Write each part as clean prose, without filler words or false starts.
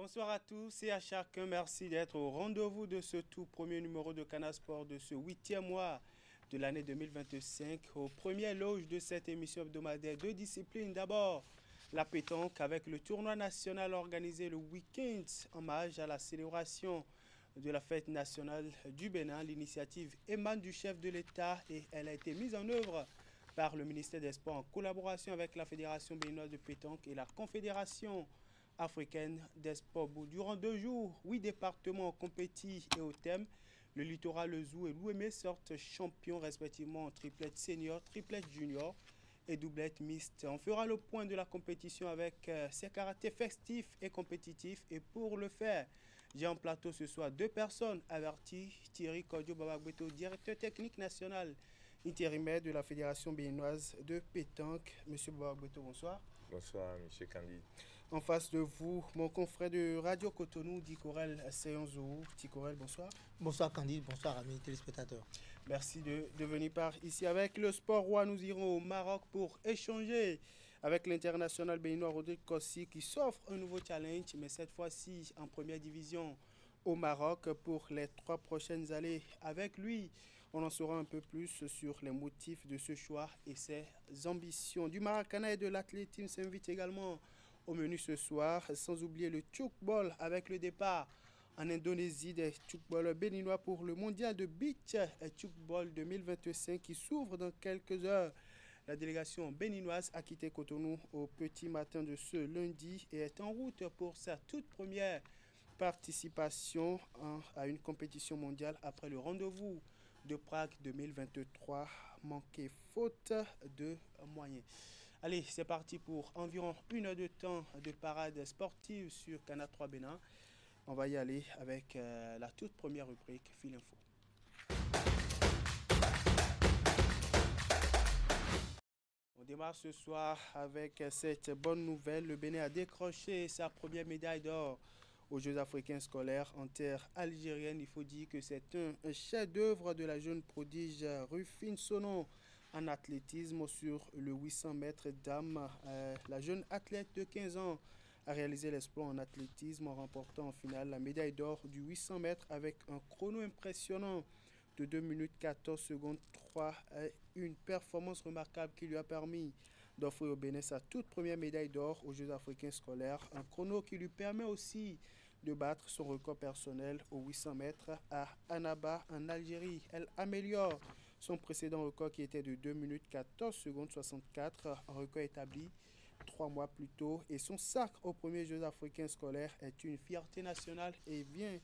Bonsoir à tous et à chacun. Merci d'être au rendez-vous de ce tout premier numéro de Canal Sport de ce 8e mois de l'année 2025. Au premier loge de cette émission hebdomadaire de discipline. D'abord, la pétanque avec le tournoi national organisé le week-end en hommage à la célébration de la fête nationale du Bénin. L'initiative émane du chef de l'État et elle a été mise en œuvre par le ministère des Sports en collaboration avec la Fédération béninoise de pétanque et la Confédération africaine des sports. Durant 2 jours, 8 départements ont compétit et au thème, le littoral, le Zou et l'Ouémé sortent champions respectivement en triplette senior, triplette junior et doublette mixte. On fera le point de la compétition avec ses caractères festifs et compétitifs. Et pour le faire, j'ai en plateau ce soir 2 personnes averties. Thierry Kodio Babagbeto, directeur technique national intérimaire de la Fédération béninoise de pétanque. Monsieur Babagbeto, bonsoir. Bonsoir, monsieur Candide. En face de vous, mon confrère de Radio Cotonou, Dicorel Seyonzou. Dicorel, bonsoir. Bonsoir Candide, bonsoir amis téléspectateurs. Merci de venir par ici. Avec le Sport Roi, nous irons au Maroc pour échanger avec l'international béninois Rodrigue Kossi qui s'offre un nouveau challenge, mais cette fois-ci en première division au Maroc pour les 3 prochaines années. Avec lui, on en saura un peu plus sur les motifs de ce choix et ses ambitions. Du Maracana et de l'athlétisme s'invite également au menu ce soir, sans oublier le tchoukball avec le départ en Indonésie des tchoukballeurs béninois pour le mondial de beach tchoukball 2025 qui s'ouvre dans quelques heures. La délégation béninoise a quitté Cotonou au petit matin de ce lundi et est en route pour sa toute première participation à une compétition mondiale après le rendez-vous de Prague 2023, manqué faute de moyens. Allez, c'est parti pour environ 1 heure de temps de parade sportive sur Canal 3 Bénin. On va y aller avec la toute première rubrique Fil Info. On démarre ce soir avec cette bonne nouvelle. Le Bénin a décroché sa première médaille d'or aux Jeux africains scolaires en terre algérienne. Il faut dire que c'est un chef-d'œuvre de la jeune prodige Rufine Sonon en athlétisme sur le 800 mètres dames. La jeune athlète de 15 ans a réalisé l'exploit en athlétisme en remportant en finale la médaille d'or du 800 mètres avec un chrono impressionnant de 2 minutes 14 secondes 3. Une performance remarquable qui lui a permis d'offrir au Bénin sa toute première médaille d'or aux Jeux africains scolaires. Un chrono qui lui permet aussi de battre son record personnel aux 800 mètres à Annaba en Algérie. Elle améliore son précédent record qui était de 2 minutes 14 secondes 64, un record établi 3 mois plus tôt. Et son sacre aux premiers Jeux africains scolaires est une fierté nationale et vient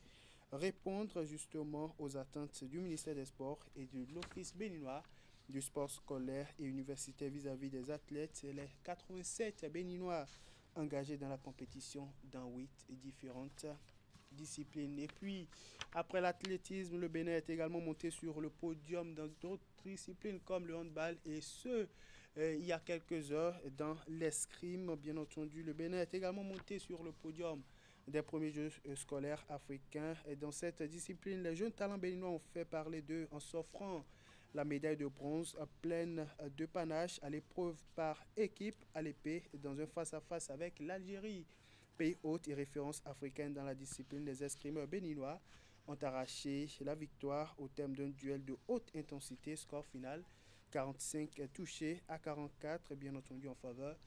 répondre justement aux attentes du ministère des Sports et de l'Office béninois du sport scolaire et universitaire vis-à-vis des athlètes. Les 87 béninois engagés dans la compétition dans 8 différentes disciplines. Et puis, après l'athlétisme, le Bénin est également monté sur le podium dans d'autres disciplines comme le handball et il y a quelques heures dans l'escrime. Bien entendu, le Bénin est également monté sur le podium des premiers Jeux scolaires africains. Et dans cette discipline, les jeunes talents béninois ont fait parler d'eux en s'offrant la médaille de bronze pleine de panache à l'épreuve par équipe à l'épée dans un face-à-face avec l'Algérie, pays hôte et référence africaine dans la discipline. Les escrimeurs béninois ont arraché la victoire au terme d'un duel de haute intensité. Score final 45 touchés à 44, bien entendu en faveur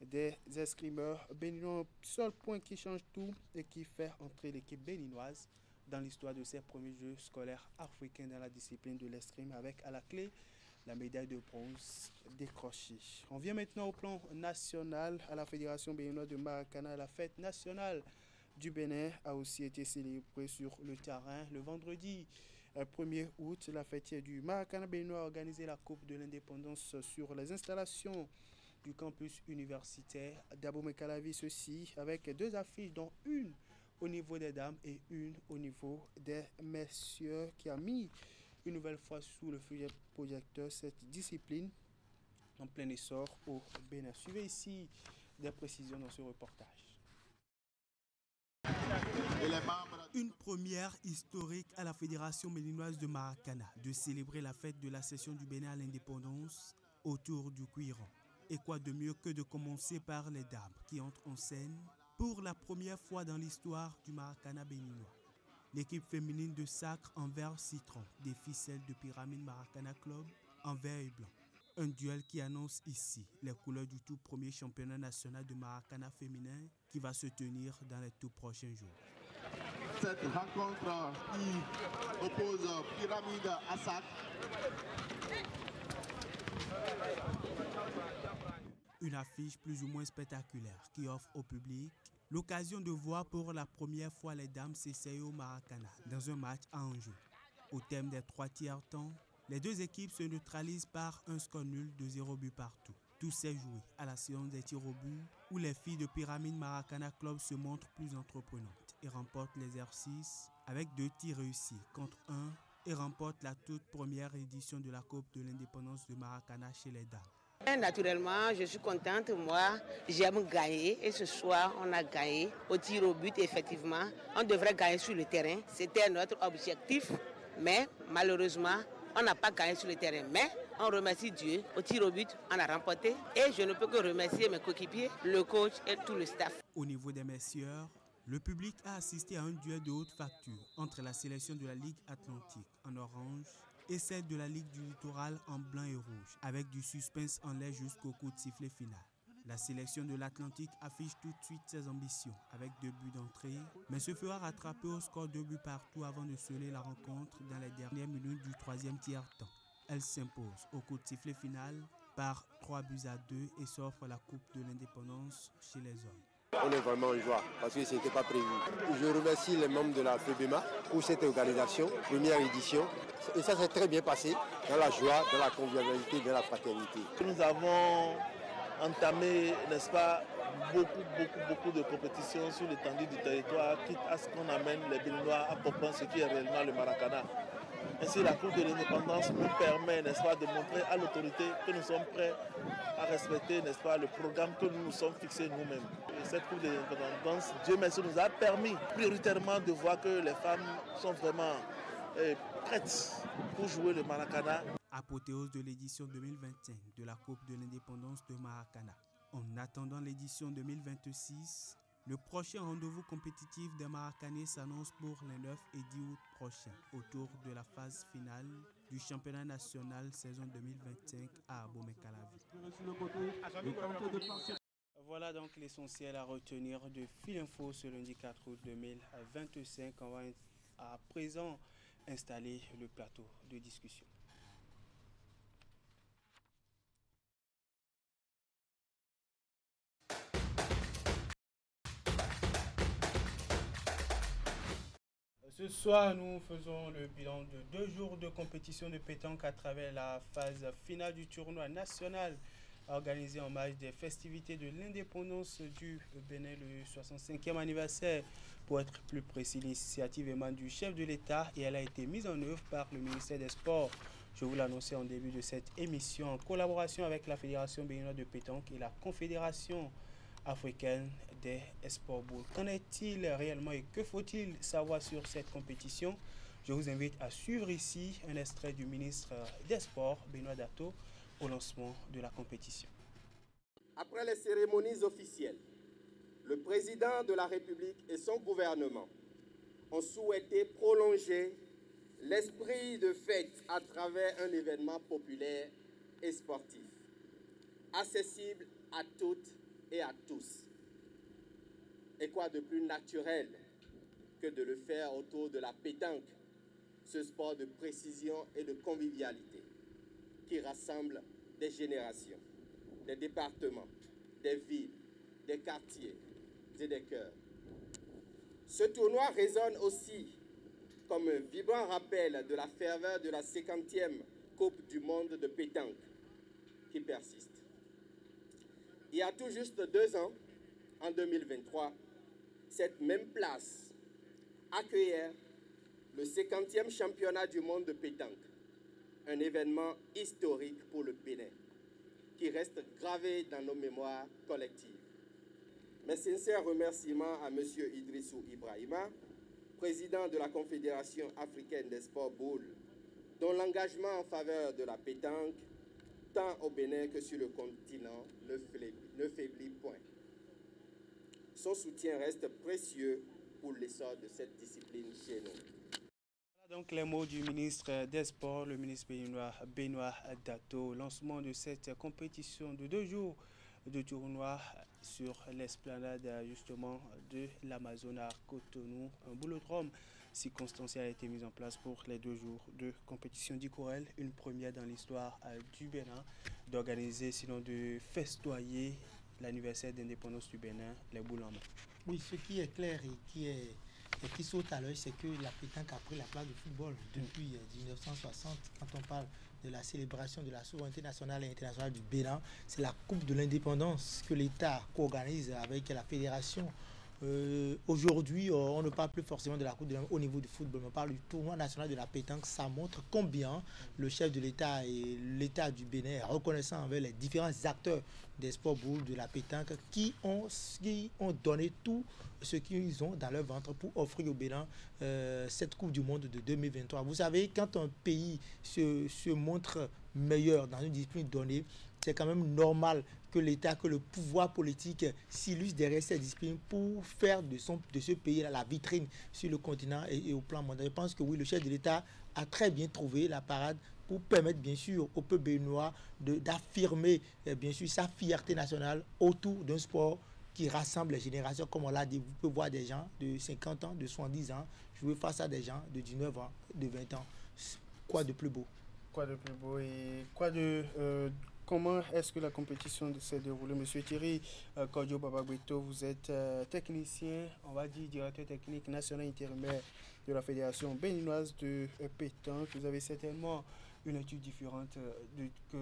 des escrimeurs béninois. Un seul point qui change tout et qui fait entrer l'équipe béninoise dans l'histoire de ces premiers Jeux scolaires africains dans la discipline de l'escrime avec à la clé la médaille de bronze décrochée. On vient maintenant au plan national à la Fédération béninoise de Maracana. La fête nationale du Bénin a aussi été célébrée sur le terrain. Le vendredi 1er août, la fêtière du Maracana béninois a organisé la Coupe de l'Indépendance sur les installations du campus universitaire d'Abomey-Calavi. Ceci avec 2 affiches dont une au niveau des dames et une au niveau des messieurs qui a mis une nouvelle fois sous le feu projecteur cette discipline en plein essor au Bénin. Suivez ici des précisions dans ce reportage. Une première historique à la Fédération béninoise de Maracana de célébrer la fête de la cession du Bénin à l'indépendance autour du Cuiron. Et quoi de mieux que de commencer par les dames qui entrent en scène Pour la première fois dans l'histoire du Maracana béninois, l'équipe féminine de Sacre en vert citron défie celle de Pyramide Maracana Club en vert et blanc. Un duel qui annonce ici les couleurs du tout premier championnat national de Maracana féminin qui va se tenir dans les tout prochains jours. Cette rencontre qui oppose Pyramide à Sacre. Une affiche plus ou moins spectaculaire qui offre au public l'occasion de voir pour la première fois les dames s'essayer au Maracana dans un match à enjeu. Au terme des 3 tiers temps, les deux équipes se neutralisent par un score nul de 0 but partout. Tout s'est joué à la séance des tirs au but où les filles de Pyramide Maracana Club se montrent plus entreprenantes et remportent l'exercice avec 2 tirs réussis contre 1 et remportent la toute première édition de la Coupe de l'Indépendance de Maracana chez les dames. Naturellement, je suis contente. Moi, j'aime gagner. Et ce soir, on a gagné au tir au but, effectivement. On devrait gagner sur le terrain. C'était notre objectif. Mais malheureusement, on n'a pas gagné sur le terrain. Mais on remercie Dieu. Au tir au but, on a remporté. Et je ne peux que remercier mes coéquipiers, le coach et tout le staff. Au niveau des messieurs, le public a assisté à un duel de haute facture entre la sélection de la Ligue Atlantique en orange et celle de la Ligue du Littoral en blanc et rouge, avec du suspense en l'air jusqu'au coup de sifflet final. La sélection de l'Atlantique affiche tout de suite ses ambitions avec 2 buts d'entrée, mais se fera rattraper au score 2 buts partout avant de sceller la rencontre dans les dernières minutes du 3e tiers-temps. Elle s'impose au coup de sifflet final par 3 buts à 2 et s'offre la Coupe de l'Indépendance chez les hommes. On est vraiment en joie parce que ce n'était pas prévu. Je remercie les membres de la FEBEMA pour cette organisation, première édition. Et ça s'est très bien passé dans la joie, dans la convivialité, dans la fraternité. Nous avons entamé, n'est-ce pas, beaucoup de compétitions sur l'étendue du territoire, quitte à ce qu'on amène les Béninois à comprendre ce qui est réellement le Maracana. Ainsi, la Coupe de l'Indépendance nous permet, n'est-ce pas, de montrer à l'autorité que nous sommes prêts à respecter, n'est-ce pas, le programme que nous nous sommes fixés nous-mêmes. Et cette Coupe de l'Indépendance, Dieu merci, nous a permis prioritairement de voir que les femmes sont vraiment prêtes pour jouer le Maracana. Apothéose de l'édition 2025 de la Coupe de l'Indépendance de Maracana. En attendant l'édition 2026, le prochain rendez-vous compétitif des Maracanais s'annonce pour les 9 et 10 août prochains, autour de la phase finale du championnat national saison 2025 à Abomey-Calavi. Voilà donc l'essentiel à retenir de Fil Info ce lundi 4 août 2025. On va à présent installer le plateau de discussion. Ce soir, nous faisons le bilan de 2 jours de compétition de pétanque à travers la phase finale du tournoi national organisé en marge des festivités de l'indépendance du Bénin, le 65e anniversaire. Pour être plus précis, l'initiative émane du chef de l'État et elle a été mise en œuvre par le ministère des Sports. Je vous l'annonçais en début de cette émission en collaboration avec la Fédération béninoise de pétanque et la Confédération africaine des Sport Ball. Qu'en est-il réellement et que faut-il savoir sur cette compétition? Je vous invite à suivre ici un extrait du ministre des Sports, Benoît Dato, au lancement de la compétition. Après les cérémonies officielles, le président de la République et son gouvernement ont souhaité prolonger l'esprit de fête à travers un événement populaire et sportif, accessible à toutes et à tous. Et quoi de plus naturel que de le faire autour de la pétanque, ce sport de précision et de convivialité qui rassemble des générations, des départements, des villes, des quartiers et des cœurs. Ce tournoi résonne aussi comme un vibrant rappel de la ferveur de la 50e Coupe du monde de pétanque qui persiste. Il y a tout juste 2 ans, en 2023, cette même place accueillait le 50e championnat du monde de pétanque, un événement historique pour le Bénin, qui reste gravé dans nos mémoires collectives. Mes sincères remerciements à M. Idrissou Ibrahima, président de la Confédération africaine des sports boules, dont l'engagement en faveur de la pétanque, tant au Bénin que sur le continent, ne faiblit point. son soutien reste précieux pour l'essor de cette discipline chez nous. Voilà donc les mots du ministre des Sports, le ministre béninois Benoît Dato. Lancement de cette compétition de 2 jours de tournoi sur l'esplanade justement de l'Amazone à Cotonou. Un boulodrome circonstanciel a été mis en place pour les 2 jours de compétition d'Icorel, une première dans l'histoire du Bénin d'organiser, sinon de festoyer l'anniversaire d'indépendance du Bénin, les boules en main. Oui, ce qui est clair et qui saute à l'œil, c'est que la pétanque a pris la place du football depuis 1960. Quand on parle de la célébration de la souveraineté nationale et internationale du Bénin, c'est la Coupe de l'indépendance que l'État co-organise avec la fédération. Aujourd'hui, on ne parle plus forcément de la Coupe au niveau du football, on parle du tournoi national de la pétanque. Ça montre combien le chef de l'État et l'État du Bénin est reconnaissant envers les différents acteurs des sports boules de la pétanque qui ont donné tout ce qu'ils ont dans leur ventre pour offrir au Bénin cette Coupe du Monde de 2023. Vous savez, quand un pays se montre meilleur dans une discipline donnée, c'est quand même normal que l'État, que le pouvoir politique s'illustre derrière cette discipline pour faire de ce pays-là la vitrine sur le continent et au plan mondial. Je pense que oui, le chef de l'État a très bien trouvé la parade pour permettre bien sûr au peuple béninois d'affirmer bien sûr sa fierté nationale autour d'un sport qui rassemble les générations. Comme on l'a dit, vous pouvez voir des gens de 50 ans, de 70 ans jouer face à des gens de 19 ans, de 20 ans. Quoi de plus beau? Quoi de plus beau et quoi de... Comment est-ce que la compétition s'est déroulée? Monsieur Thierry Kodjo Babagbeto, vous êtes technicien, on va dire directeur technique national intérimaire de la Fédération béninoise de pétanque. Vous avez certainement une étude différente que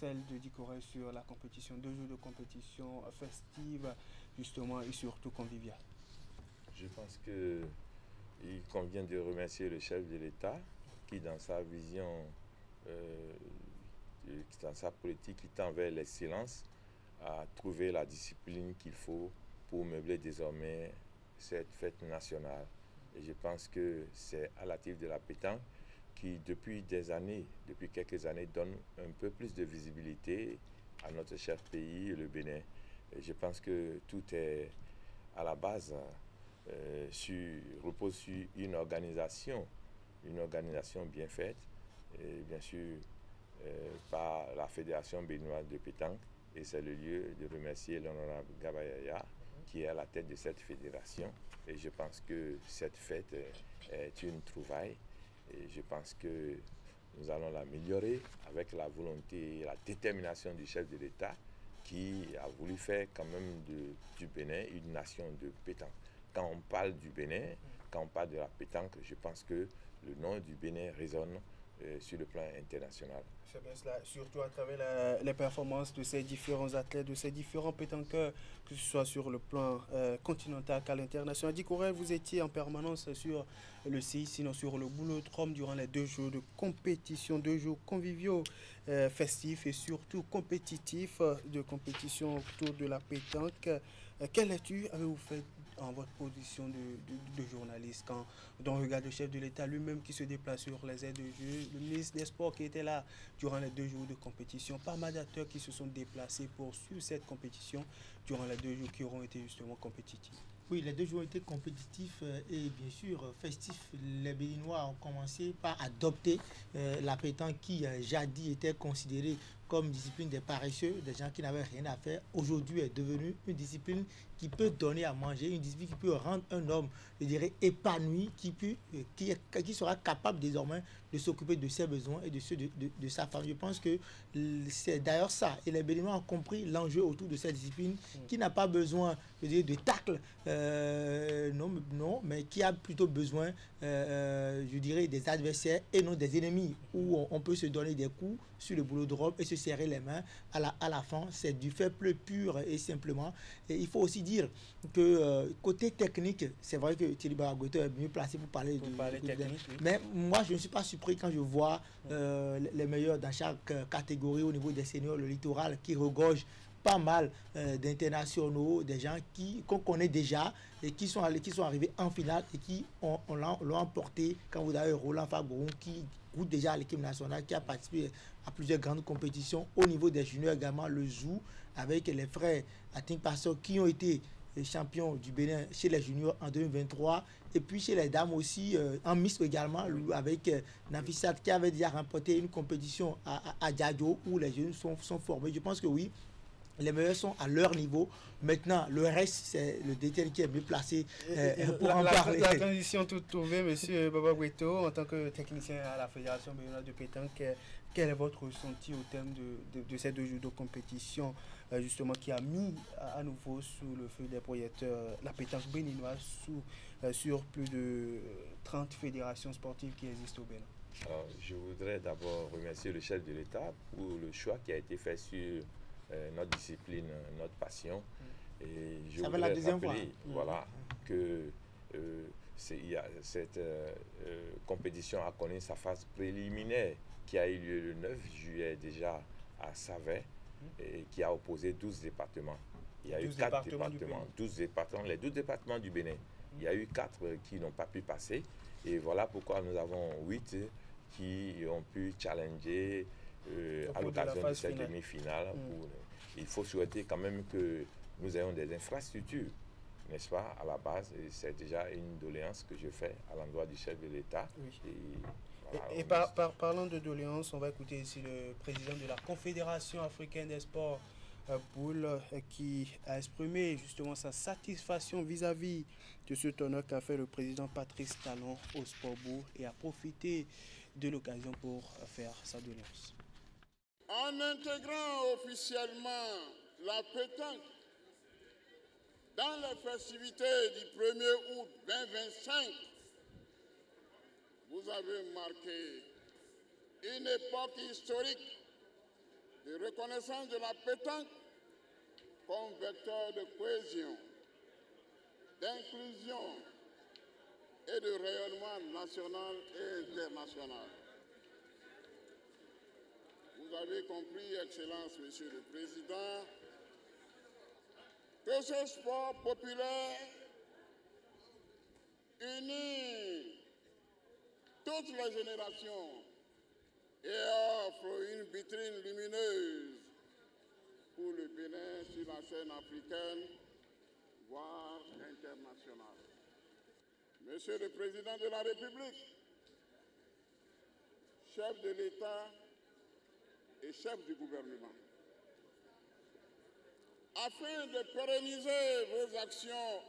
celle de Dicorel sur la compétition, 2 jours de compétition festive justement et surtout conviviale. Je pense qu'il convient de remercier le chef de l'État qui, dans sa vision, dans sa politique qui tend vers l'excellence, a trouvé la discipline qu'il faut pour meubler désormais cette fête nationale. Et je pense que c'est à la tire de la pétanque qui, depuis quelques années, donne un peu plus de visibilité à notre cher pays, le Bénin. Et je pense que tout est à la base, repose sur une organisation bien faite, et bien sûr par la Fédération béninoise de pétanque. Et c'est le lieu de remercier l'honorable Gabayaya qui est à la tête de cette fédération. Et je pense que cette fête est une trouvaille. Et je pense que nous allons l'améliorer avec la volonté et la détermination du chef de l'État qui a voulu faire quand même du Bénin une nation de pétanque. Quand on parle du Bénin, quand on parle de la pétanque, je pense que le nom du Bénin résonne sur le plan international. C'est bien cela, surtout à travers les performances de ces différents athlètes, de ces différents pétanqueurs, que ce soit sur le plan continental qu'à l'international. Dicorel, vous étiez en permanence sur le site, sinon sur le boulodrome durant les 2 jours de compétition, 2 jours conviviaux, festifs et surtout compétitifs, de compétition autour de la pétanque. Quelle lecture avez-vous fait en votre position de journaliste quand on regarde le chef de l'État lui-même qui se déplace sur les aires de jeu, le ministre des Sports qui était là durant les 2 jours de compétition, pas mal d'acteurs qui se sont déplacés pour suivre cette compétition durant les 2 jours qui auront été justement compétitifs? Oui, les 2 jours ont été compétitifs et bien sûr festifs. Les Béninois ont commencé par adopter la pétanque qui jadis était considérée comme discipline des paresseux, des gens qui n'avaient rien à faire. Aujourd'hui est devenue une discipline qui peut donner à manger, une discipline qui peut rendre un homme, je dirais, épanoui, qui sera capable désormais de s'occuper de ses besoins et de ceux de sa famille. Je pense que c'est d'ailleurs ça. Et les Béninois ont compris l'enjeu autour de cette discipline qui n'a pas besoin, je dirais, de tacle, non, mais qui a plutôt besoin, je dirais, des adversaires et non des ennemis, où on peut se donner des coups sur le boulodrome et se serrer les mains à la fin. C'est du fair play pur et simplement. Et il faut aussi dire que côté technique, c'est vrai que Thierry Babagbeto est mieux placé pour parler de technique. Oui. Mais moi, je ne suis pas surpris quand je vois les meilleurs dans chaque catégorie au niveau des seniors, le littoral qui regorge pas mal d'internationaux, des gens qu'on connaît déjà et qui sont arrivés en finale et qui l'ont emporté. Quand vous avez Roland Fagourou qui goûte déjà à l'équipe nationale, qui a participé à plusieurs grandes compétitions au niveau des juniors également, le Zou avec les frères Ating Passo qui ont été champion du Bénin chez les juniors en 2023. Et puis chez les dames aussi, en Miss également, avec Nafissat qui avait déjà remporté une compétition à Diadio où les jeunes sont formés. Je pense que oui, les meilleurs sont à leur niveau. Maintenant, le reste, c'est le DTN qui est mieux placé pour en parler. La transition toute trouvée, M. Baba Boueto, en tant que technicien à la Fédération béninoise de pétanque, quel est votre ressenti au terme de ces 2 jours de compétition, justement, qui a mis à nouveau sous le feu des projecteurs la pétanque béninoise sur plus de 30 fédérations sportives qui existent au Bénin? Alors, je voudrais d'abord remercier le chef de l'État pour le choix qui a été fait sur notre discipline, notre passion. Et je voudrais rappeler voilà, que cette compétition a connu sa phase préliminaire qui a eu lieu le 9 juillet déjà à Savet et qui a opposé 12 départements. Il y a eu 4 départements, 12 départements, les 12 départements du Bénin. Il y a eu 4 qui n'ont pas pu passer et voilà pourquoi nous avons 8 qui ont pu challenger à l'occasion de cette demi-finale. Il faut souhaiter quand même que nous ayons des infrastructures, n'est-ce pas, à la base. C'est déjà une doléance que je fais à l'endroit du chef de l'État. Oui. Et parlant de doléance, on va écouter ici le président de la Confédération africaine des sports, Boule, qui a exprimé justement sa satisfaction vis-à-vis de ce tournoi qu'a fait le président Patrice Talon au Sport Bourg et a profité de l'occasion pour faire sa doléance. En intégrant officiellement la pétanque dans les festivités du 1er août 2025, vous avez marqué une époque historique de reconnaissance de la pétanque comme vecteur de cohésion, d'inclusion et de rayonnement national et international. Vous avez compris, Excellence, Monsieur le Président, que ce sport populaire unit toutes les générations et offre une vitrine lumineuse pour le Bénin sur la scène africaine, voire internationale. Monsieur le Président de la République, chef de l'État et chef du gouvernement, afin de pérenniser vos actions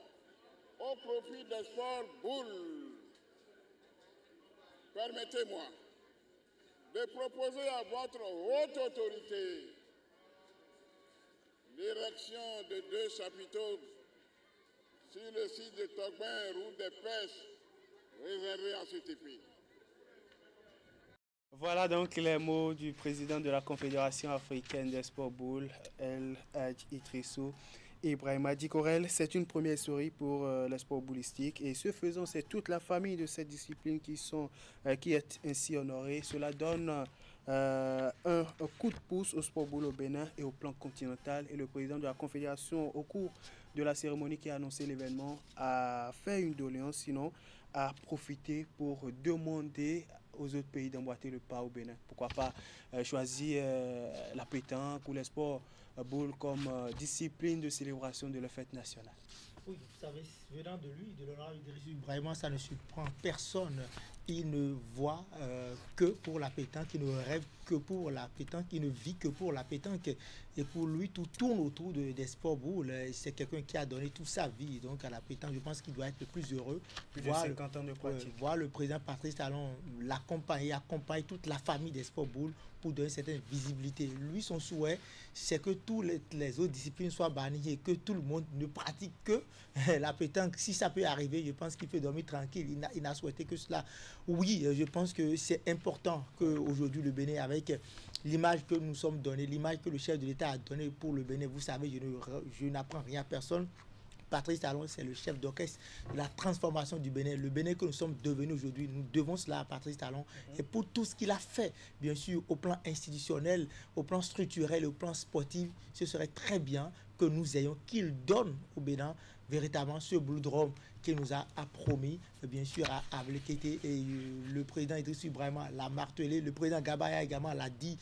au profit des sports boules, permettez-moi de proposer à votre haute autorité l'érection de 2 chapiteaux sur le site de Togben, route des pêches, réservé à ce pays. Voilà donc les mots du président de la Confédération africaine des sports boules, El Hadj Idrissou Ibrahima Dikorel. C'est une première souris pour les sports boulistiques et ce faisant, c'est toute la famille de cette discipline qui est ainsi honorée. Cela donne un coup de pouce au sport boule au Bénin et au plan continental. Et le président de la Confédération, au cours de la cérémonie qui a annoncé l'événement, a fait une doléance, sinon a profité pour demander aux autres pays d'emboîter le pas au Bénin. Pourquoi pas choisir la pétanque ou les sports boule comme discipline de célébration de la fête nationale. Oui, vous savez, venant de lui, de l'honorable Idrissou Ibrahima, ça ne surprend personne. Il ne voit que pour la pétanque, il ne rêve que pour la pétanque, il ne vit que pour la pétanque. Et pour lui, tout tourne autour des sports boules. C'est quelqu'un qui a donné toute sa vie donc à la pétanque. Je pense qu'il doit être le plus heureux. Plus de 50 ans de pratique. Voir le président Patrice Talon l'accompagner, accompagner toute la famille des sports boules pour donner une certaine visibilité. Lui, son souhait, c'est que toutes les autres disciplines soient bannies et que tout le monde ne pratique que la pétanque. Si ça peut arriver, je pense qu'il peut dormir tranquille. Il n'a souhaité que cela. Oui, je pense que c'est important qu'aujourd'hui le Bénin, avec l'image que nous sommes donnée, l'image que le chef de l'État a donnée pour le Bénin, vous savez, je n'apprends rien à personne. Patrice Talon, c'est le chef d'orchestre de la transformation du Bénin. Le Bénin que nous sommes devenus aujourd'hui, nous devons cela à Patrice Talon. Et pour tout ce qu'il a fait, bien sûr, au plan institutionnel, au plan structurel, au plan sportif, ce serait très bien que nous ayons, qu'il donne au Bénin véritablement ce boulodrome qui nous a promis, bien sûr, avec et le président Idriss Ibrahima l'a martelé, le président Gabaya également l'a dit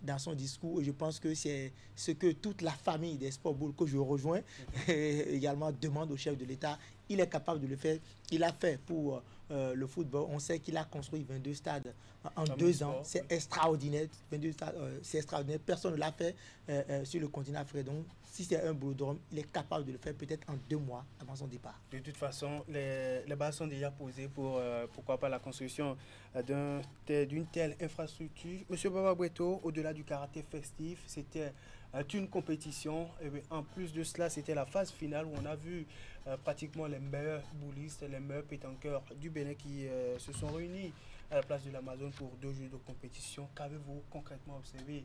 dans son discours. Je pense que c'est ce que toute la famille des Sports Bowl que je rejoins également demande au chef de l'État. Il est capable de le faire. Il a fait pour le football. On sait qu'il a construit 22 stades en 2 ans. C'est extraordinaire. 22 stades, c'est extraordinaire. Personne ne l'a fait sur le continent africain. Donc, si c'est un boulodrome, il est capable de le faire peut-être en 2 mois avant son départ. De toute façon, les bases sont déjà posées pour, pourquoi pas, la construction d'une telle infrastructure. Monsieur Baba Bretto, au-delà du caractère festif, c'était une compétition. Et en plus de cela, c'était la phase finale où on a vu pratiquement les meilleurs boulistes, les meilleurs pétanqueurs du Bénin qui se sont réunis à la place de l'Amazone pour 2 jours de compétition. Qu'avez-vous concrètement observé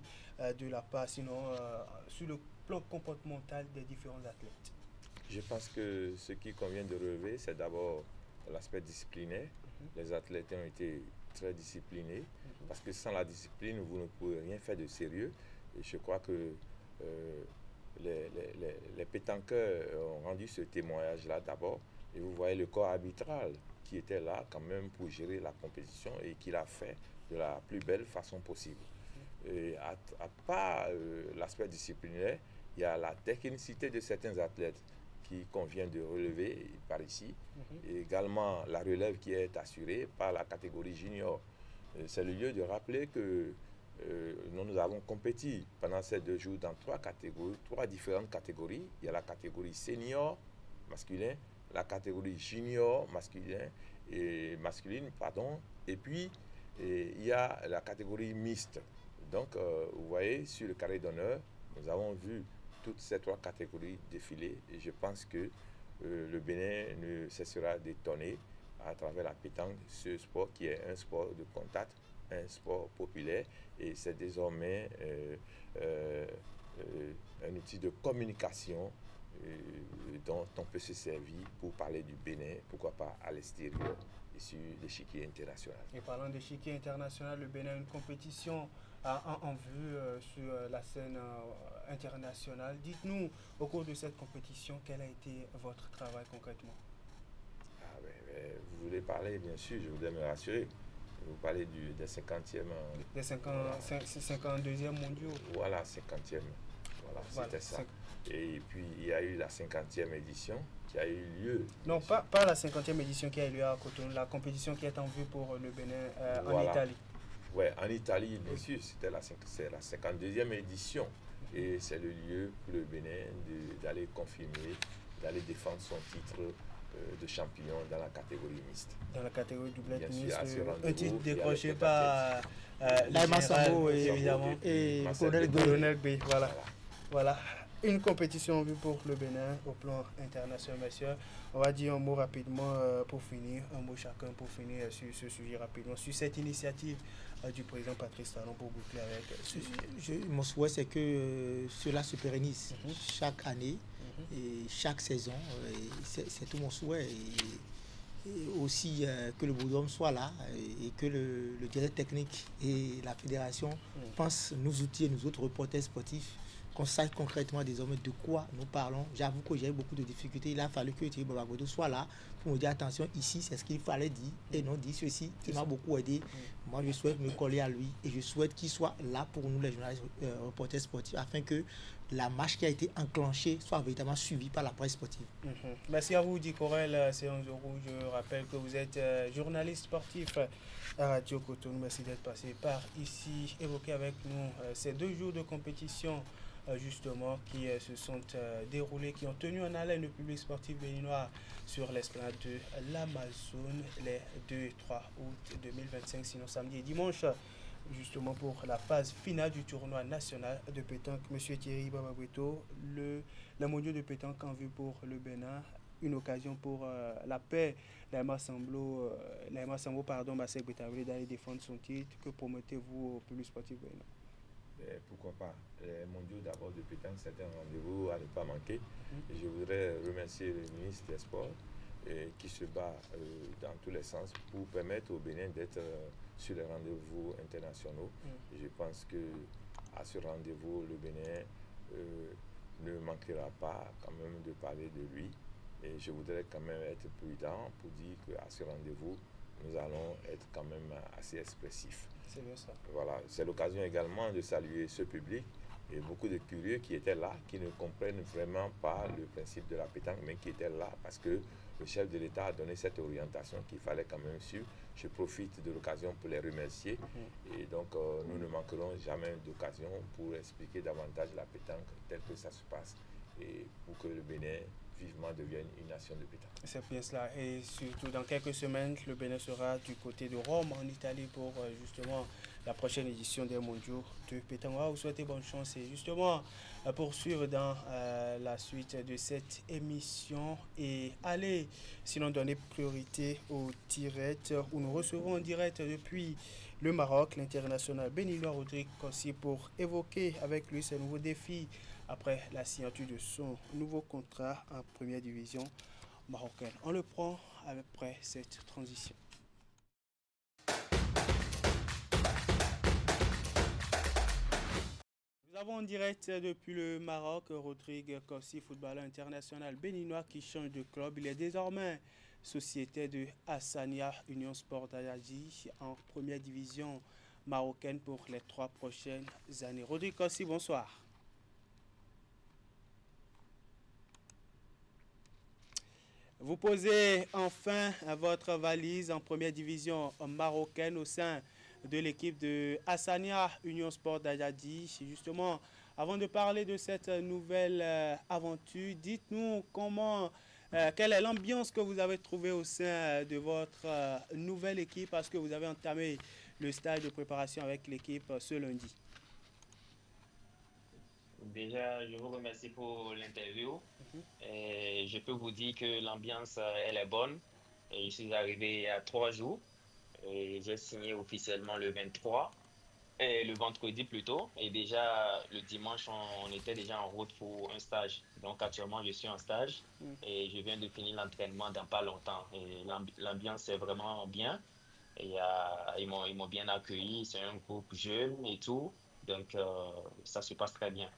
de la part, sinon sur le plan comportemental des différents athlètes? Je pense que ce qui convient de relever, c'est d'abord l'aspect disciplinaire. Les athlètes ont été très disciplinés, parce que sans la discipline, vous ne pouvez rien faire de sérieux. Et je crois que les pétanqueurs ont rendu ce témoignage-là d'abord. Et vous voyez le corps arbitral qui était là quand même pour gérer la compétition et qui l'a fait de la plus belle façon possible. Et à part l'aspect disciplinaire, il y a la technicité de certains athlètes qui convient de relever par ici. Et également la relève qui est assurée par la catégorie junior. C'est le lieu de rappeler que nous avons compéti pendant ces 2 jours dans 3 catégories, 3 différentes catégories. Il y a la catégorie senior masculin, la catégorie junior masculine, et puis il y a la catégorie mixte. Donc vous voyez, sur le carré d'honneur, nous avons vu toutes ces 3 catégories défiler, et je pense que le Bénin ne cessera d'étonner à travers la pétanque, ce sport qui est un sport de contact, un sport populaire, et c'est désormais un outil de communication dont on peut se servir pour parler du Bénin, pourquoi pas à l'extérieur et sur l'échiquier international. Et parlant d'échiquier international, le Bénin a une compétition en vue sur la scène internationale. Dites-nous, au cours de cette compétition, quel a été votre travail concrètement? Vous voulez parler, bien sûr, je voudrais me rassurer. Vous parlez des 50e... Des 52e mondiaux. Voilà, 50e. Voilà, c'était ça. Et puis, il y a eu la 50e édition qui a eu lieu. Non, pas la 50e édition qui a eu lieu à Cotonou, la compétition qui est en vue pour le Bénin en Italie. Oui, en Italie, bien sûr, c'est la 52e édition. Et c'est le lieu pour le Bénin d'aller confirmer, d'aller défendre son titre de champion dans la catégorie mixte. Dans la catégorie doublette mixte, un titre décroché par Laima Sambo, évidemment, et Colonel B. Voilà. Une compétition en vue pour le Bénin au plan international, messieurs. On va dire un mot rapidement pour finir, un mot chacun pour finir sur ce sujet rapidement, sur cette initiative du président Patrice Talon pour boucler avec ce sujet. Mon souhait, c'est que cela se pérennise chaque année et chaque saison. C'est tout mon souhait. Et aussi que le boulodrome soit là et que le directeur technique et la fédération pensent nous outiller, nous autres reporters sportifs, qu'on sache concrètement désormais de quoi nous parlons. J'avoue que j'ai eu beaucoup de difficultés. Il a fallu que Thierry Baba Bretto soit là pour me dire attention, ici c'est ce qu'il fallait dire et non dire ceci. Il m'a beaucoup aidé. Moi je souhaite me coller à lui et je souhaite qu'il soit là pour nous les journalistes reporters sportifs afin que la marche qui a été enclenchée soit véritablement suivie par la presse sportive. Merci à vous, Dicorel Seonzoro. Je rappelle que vous êtes journaliste sportif à Radio Cotonou. Merci d'être passé par ici, évoquer avec nous ces 2 jours de compétition justement qui se sont déroulés, qui ont tenu en haleine le public sportif béninois sur l'esplanade de l'Amazone les 2 et 3 août 2025, sinon samedi et dimanche, justement pour la phase finale du tournoi national de pétanque. Monsieur Thierry Baba Bretto, le mondial de pétanque en vue pour le Bénin, une occasion pour la paix. Laima Sambo, Bassek Betabli d'aller défendre son titre. Que promettez-vous au public sportif béninois? Pourquoi pas. Les mondiaux d'abord de pétanque, c'est un rendez-vous à ne pas manquer. Et je voudrais remercier le ministre des Sports qui se bat dans tous les sens pour permettre au Bénin d'être sur les rendez-vous internationaux. Et je pense qu'à ce rendez-vous, le Bénin ne manquera pas quand même de parler de lui Et je voudrais quand même être prudent pour dire qu'à ce rendez-vous, nous allons être quand même assez expressifs. C'est bien ça. Voilà, c'est l'occasion également de saluer ce public et beaucoup de curieux qui étaient là, qui ne comprennent vraiment pas le principe de la pétanque, mais qui étaient là parce que le chef de l'État a donné cette orientation qu'il fallait quand même suivre. Je profite de l'occasion pour les remercier et donc nous ne manquerons jamais d'occasion pour expliquer davantage la pétanque telle que ça se passe et pour que le Bénin vivement devienne une nation de pétanque. C'est bien cela. Et surtout, dans quelques semaines, le Bénin sera du côté de Rome, en Italie, pour justement la prochaine édition des mondiaux de pétanque. On va vous souhaiter bonne chance et justement poursuivre dans la suite de cette émission et aller, sinon donner priorité au direct où nous recevons en direct depuis le Maroc, l'international béninois Rodrigue Kossi pour évoquer avec lui ses nouveaux défis après la signature de son nouveau contrat en première division marocaine. On le prend après cette transition. Nous avons en direct depuis le Maroc Rodrigue Kossi, footballeur international béninois qui change de club. Il est désormais sociétaire de Hassania Union Sport d'Ajadji en première division marocaine pour les 3 prochaines années. Rodrigue Kossi, bonsoir. Vous posez enfin votre valise en première division marocaine au sein de l'équipe de Hassania Union Sport d'Ajadji. Justement, avant de parler de cette nouvelle aventure, dites-nous quelle est l'ambiance que vous avez trouvée au sein de votre nouvelle équipe parce que vous avez entamé le stage de préparation avec l'équipe ce lundi. Déjà, je vous remercie pour l'interview. Je peux vous dire que l'ambiance, elle est bonne. Et je suis arrivé il y a 3 jours. J'ai signé officiellement le 23, le vendredi plutôt. Et déjà, le dimanche, on était déjà en route pour un stage. Donc actuellement, je suis en stage et je viens de finir l'entraînement dans pas longtemps. Et l'ambiance est vraiment bien. Et ils m'ont bien accueilli. C'est un groupe jeune et tout. Donc, ça se passe très bien.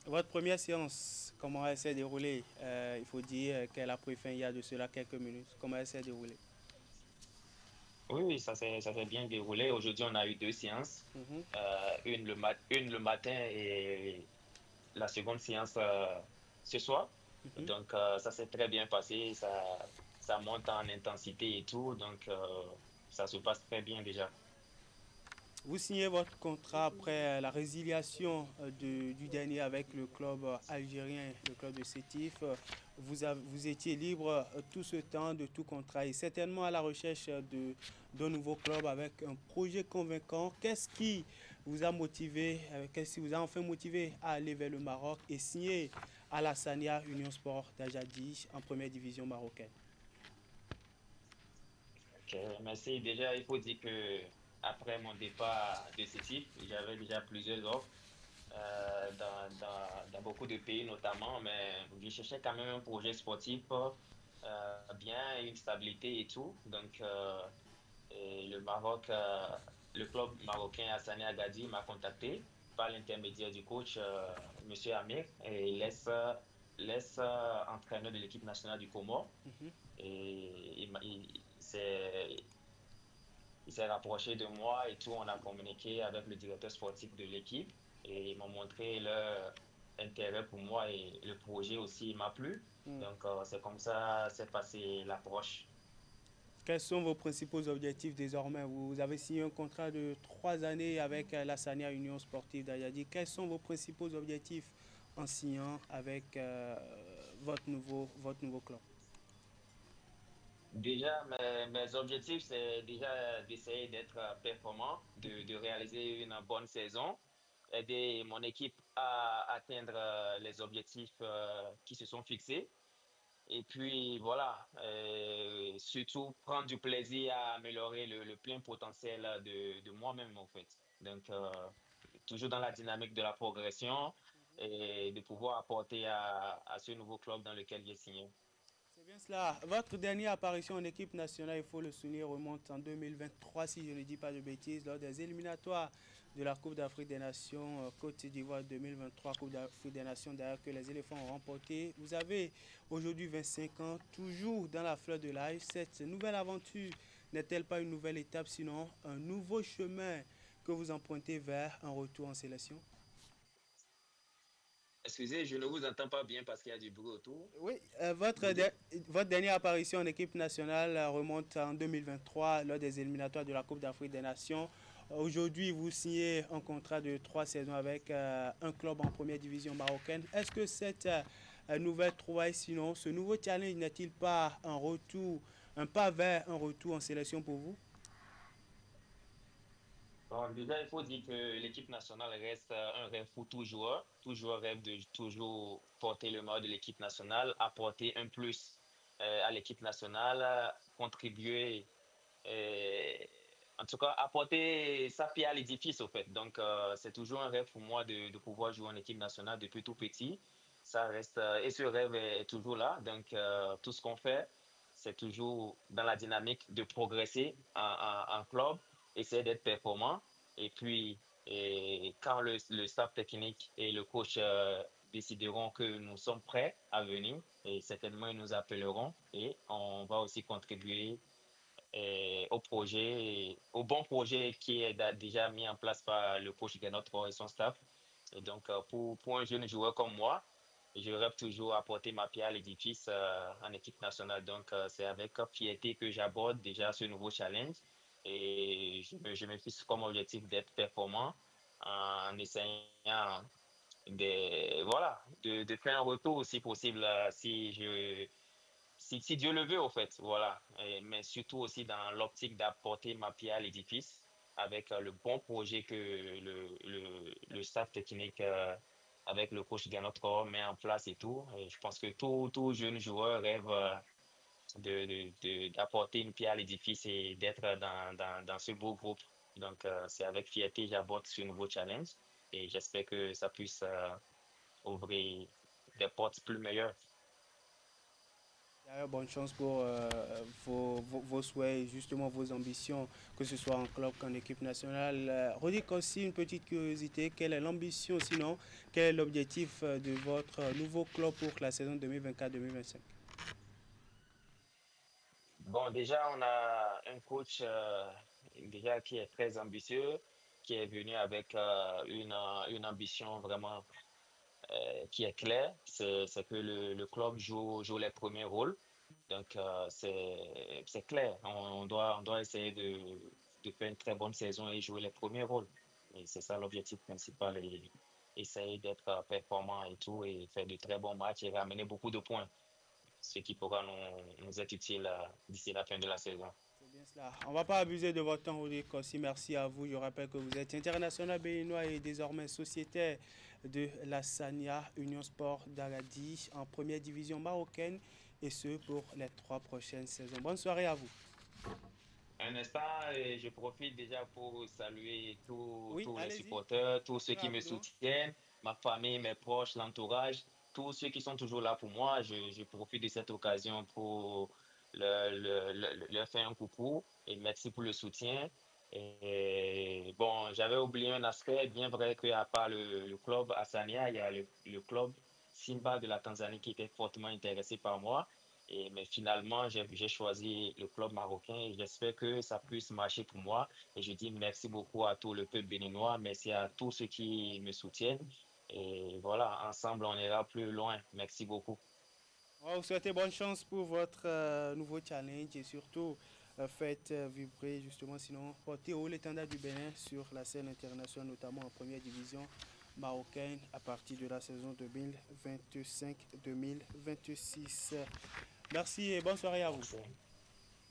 Votre première séance, comment elle s'est déroulée? Il faut dire qu'elle a pris fin il y a de cela quelques minutes. Comment elle s'est déroulée? Oui, ça s'est bien déroulé. Aujourd'hui, on a eu 2 séances. Une le matin et la seconde séance ce soir. Donc, ça s'est très bien passé. Ça monte en intensité et tout. Donc, ça se passe très bien déjà. Vous signez votre contrat après la résiliation du dernier avec le club algérien, le club de Sétif. Vous étiez libre tout ce temps de tout contrat et certainement à la recherche d'un nouveau club avec un projet convaincant. Qu'est-ce qui vous a motivé, qu'est-ce qui vous a enfin motivé à aller vers le Maroc et signer à la Hassania Union Sport d'Ajadji en première division marocaine? Ok, merci. Déjà, il faut dire que après mon départ de Sétif, j'avais déjà plusieurs offres dans beaucoup de pays notamment, mais je cherchais quand même un projet sportif bien, une stabilité et tout. Donc, le Maroc, le club marocain Hassania Agadir m'a contacté par l'intermédiaire du coach M. Amir et laisse entraîneur de l'équipe nationale du Comore. Et il s'est rapproché de moi et tout, on a communiqué avec le directeur sportif de l'équipe et ils m'ont montré leur intérêt pour moi et le projet aussi m'a plu. Donc c'est comme ça s'est passé l'approche. Quels sont vos principaux objectifs désormais? Vous avez signé un contrat de 3 années avec la Hassania Union Sportive d'Ajadji. Quels sont vos principaux objectifs en signant avec votre nouveau club? Déjà, mes objectifs, c'est déjà d'essayer d'être performant, de réaliser une bonne saison, aider mon équipe à atteindre les objectifs qui se sont fixés. Et puis, voilà, surtout prendre du plaisir à améliorer le plein potentiel de moi-même, en fait. Donc, toujours dans la dynamique de la progression et de pouvoir apporter à ce nouveau club dans lequel j'ai signé. C'est bien cela. Votre dernière apparition en équipe nationale, il faut le souligner, remonte en 2023, si je ne dis pas de bêtises, lors des éliminatoires de la Coupe d'Afrique des Nations Côte d'Ivoire 2023, Coupe d'Afrique des Nations d'ailleurs que les éléphants ont remporté. Vous avez aujourd'hui 25 ans, toujours dans la fleur de l'âge. Cette nouvelle aventure n'est-elle pas une nouvelle étape, sinon un nouveau chemin que vous empruntez vers un retour en sélection? Excusez, je ne vous entends pas bien parce qu'il y a du bruit autour. Oui, votre dernière apparition en équipe nationale remonte en 2023 lors des éliminatoires de la Coupe d'Afrique des Nations. Aujourd'hui, vous signez un contrat de 3 saisons avec un club en première division marocaine. Est-ce que cette nouvelle trouvaille, sinon ce nouveau challenge n'est-il pas un retour, un pas vers un retour en sélection pour vous? Bon, déjà, il faut dire que l'équipe nationale reste un rêve pour tout joueur. Tout joueur rêve de toujours porter le maillot de l'équipe nationale, apporter un plus à l'équipe nationale, contribuer, en tout cas, apporter sa pierre à l'édifice, au fait. Donc, c'est toujours un rêve pour moi de pouvoir jouer en équipe nationale depuis tout petit. Ça reste, et ce rêve est toujours là. Donc, tout ce qu'on fait, c'est toujours dans la dynamique de progresser en club, essayer d'être performant. Et puis, quand le staff technique et le coach décideront que nous sommes prêts à venir, et certainement ils nous appelleront et on va aussi contribuer au projet, au bon projet qui est déjà mis en place par le coach Ganotro et son staff. Et donc, pour un jeune joueur comme moi, je rêve toujours à porter ma pierre à l'édifice en équipe nationale. Donc, c'est avec fierté que j'aborde déjà ce nouveau challenge. Et je me fixe comme objectif d'être performant en essayant de faire un retour si possible, si Dieu le veut, au fait. Voilà. Mais surtout aussi dans l'optique d'apporter ma pierre à l'édifice avec le bon projet que le staff technique avec le coach Ganotro met en place et tout. Et je pense que tout jeune joueur rêve d'apporter une pierre à l'édifice et d'être dans ce beau groupe. Donc, c'est avec fierté que j'aborde ce nouveau challenge et j'espère que ça puisse ouvrir des portes plus meilleures. D'ailleurs, bonne chance pour vos souhaits et justement vos ambitions, que ce soit en club qu'en équipe nationale. Rodic, aussi une petite curiosité, quelle est l'ambition sinon, quel est l'objectif de votre nouveau club pour la saison 2024-2025? Bon, déjà, on a un coach déjà qui est très ambitieux, qui est venu avec une ambition vraiment qui est claire. C'est que le club joue les premiers rôles. Donc, c'est clair. On doit essayer de faire une très bonne saison et jouer les premiers rôles. Et c'est ça l'objectif principal. Et essayer d'être performant et tout, et faire de très bons matchs et ramener beaucoup de points, ce qui pourra nous être utile d'ici la fin de la saison. C'est bien cela. On ne va pas abuser de votre temps, Rodic. Aussi, merci à vous. Je rappelle que vous êtes international béninois et désormais sociétaire de la Sania Union Sport d'Agadi en première division marocaine, et ce pour les 3 prochaines saisons. Bonne soirée à vous. Un instant, je profite déjà pour saluer tous les supporters, tous ceux qui me soutiennent, ma famille, mes proches, l'entourage, tous ceux qui sont toujours là pour moi. Je profite de cette occasion pour leur faire un coucou et merci pour le soutien. Et bon, j'avais oublié un aspect, bien vrai qu'à part le club Hassania, il y a le club Simba de la Tanzanie qui était fortement intéressé par moi. Mais finalement, j'ai choisi le club marocain et j'espère que ça puisse marcher pour moi. Et je dis merci beaucoup à tout le peuple béninois, merci à tous ceux qui me soutiennent. Et voilà, ensemble, on ira plus loin. Merci beaucoup. On va vous souhaiter bonne chance pour votre nouveau challenge et surtout faites vibrer justement, sinon portez haut l'étendard du Bénin sur la scène internationale, notamment en première division marocaine à partir de la saison 2025-2026. Merci et bonne soirée à vous.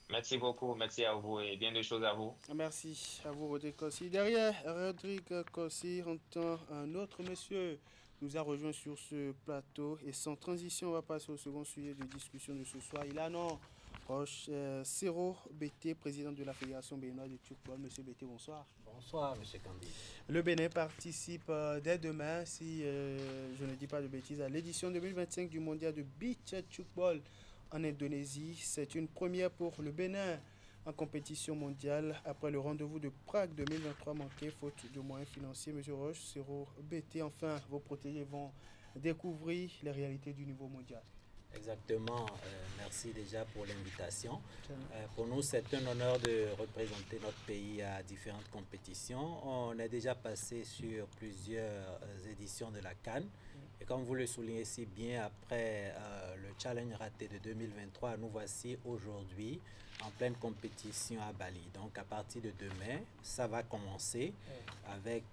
Merci beaucoup, merci à vous et bien de choses à vous. Merci à vous, Rodrigue Kossi. Derrière Rodrigue Kossi, on entend un autre monsieur nous a rejoint sur ce plateau et sans transition, on va passer au second sujet de discussion de ce soir. Il a non Roche Sero Bété, président de la Fédération béninoise de football. Monsieur Bété, bonsoir. Bonsoir, monsieur Kandi. Le Bénin participe dès demain, si je ne dis pas de bêtises, à l'édition 2025 du mondial de beach football en Indonésie. C'est une première pour le Bénin. en compétition mondiale après le rendez-vous de Prague 2023 manqué faute de moyens financiers. Monsieur Roche, Sero BT, enfin, vos protégés vont découvrir les réalités du niveau mondial. Exactement, merci déjà pour l'invitation. Pour nous, c'est un honneur de représenter notre pays à différentes compétitions. On est déjà passé sur plusieurs éditions de la CAN. Et comme vous le soulignez si bien, après le challenge raté de 2023, nous voici aujourd'hui en pleine compétition à Bali. Donc à partir de demain, ça va commencer avec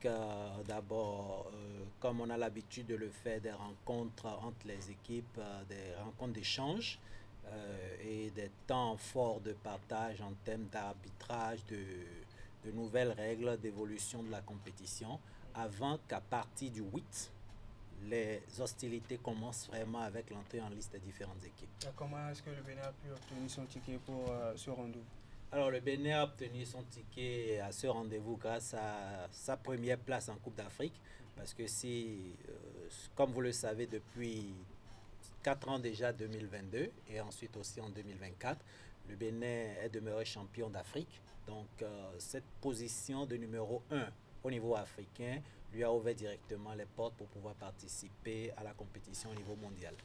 d'abord, comme on a l'habitude de le faire, des rencontres entre les équipes, des rencontres d'échange et des temps forts de partage en termes d'arbitrage, de nouvelles règles d'évolution de la compétition, avant qu'à partir du 8, les hostilités commencent vraiment avec l'entrée en liste des différentes équipes. Comment est-ce que le Bénin a pu obtenir son ticket pour ce rendez-vous? Alors, le Bénin a obtenu son ticket à ce rendez-vous grâce à sa première place en Coupe d'Afrique. Parce que si, comme vous le savez, depuis 4 ans déjà, 2022, et ensuite aussi en 2024, le Bénin est demeuré champion d'Afrique. Donc, cette position de numéro 1 au niveau africain lui a ouvert directement les portes pour pouvoir participer à la compétition au niveau mondial.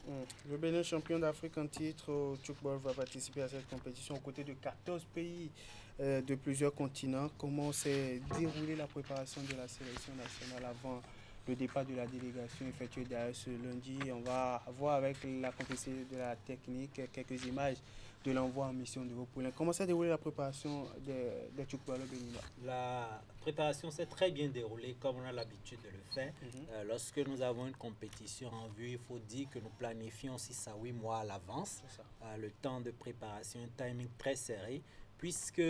Le Bénin, champion d'Afrique en titre au Tchoukball, va participer à cette compétition aux côtés de 14 pays de plusieurs continents. Comment s'est déroulée la préparation de la sélection nationale avant le départ de la délégation effectuée derrière ce lundi? On va voir avec la complicité de la technique quelques images de l'envoi en mission de vos poulains. Comment s'est déroulée la préparation des Tchoukball béninois? La préparation s'est très bien déroulée comme on a l'habitude de le faire. Lorsque nous avons une compétition en vue, il faut dire que nous planifions 6 à 8 mois à l'avance. Le temps de préparation, un timing très serré, puisque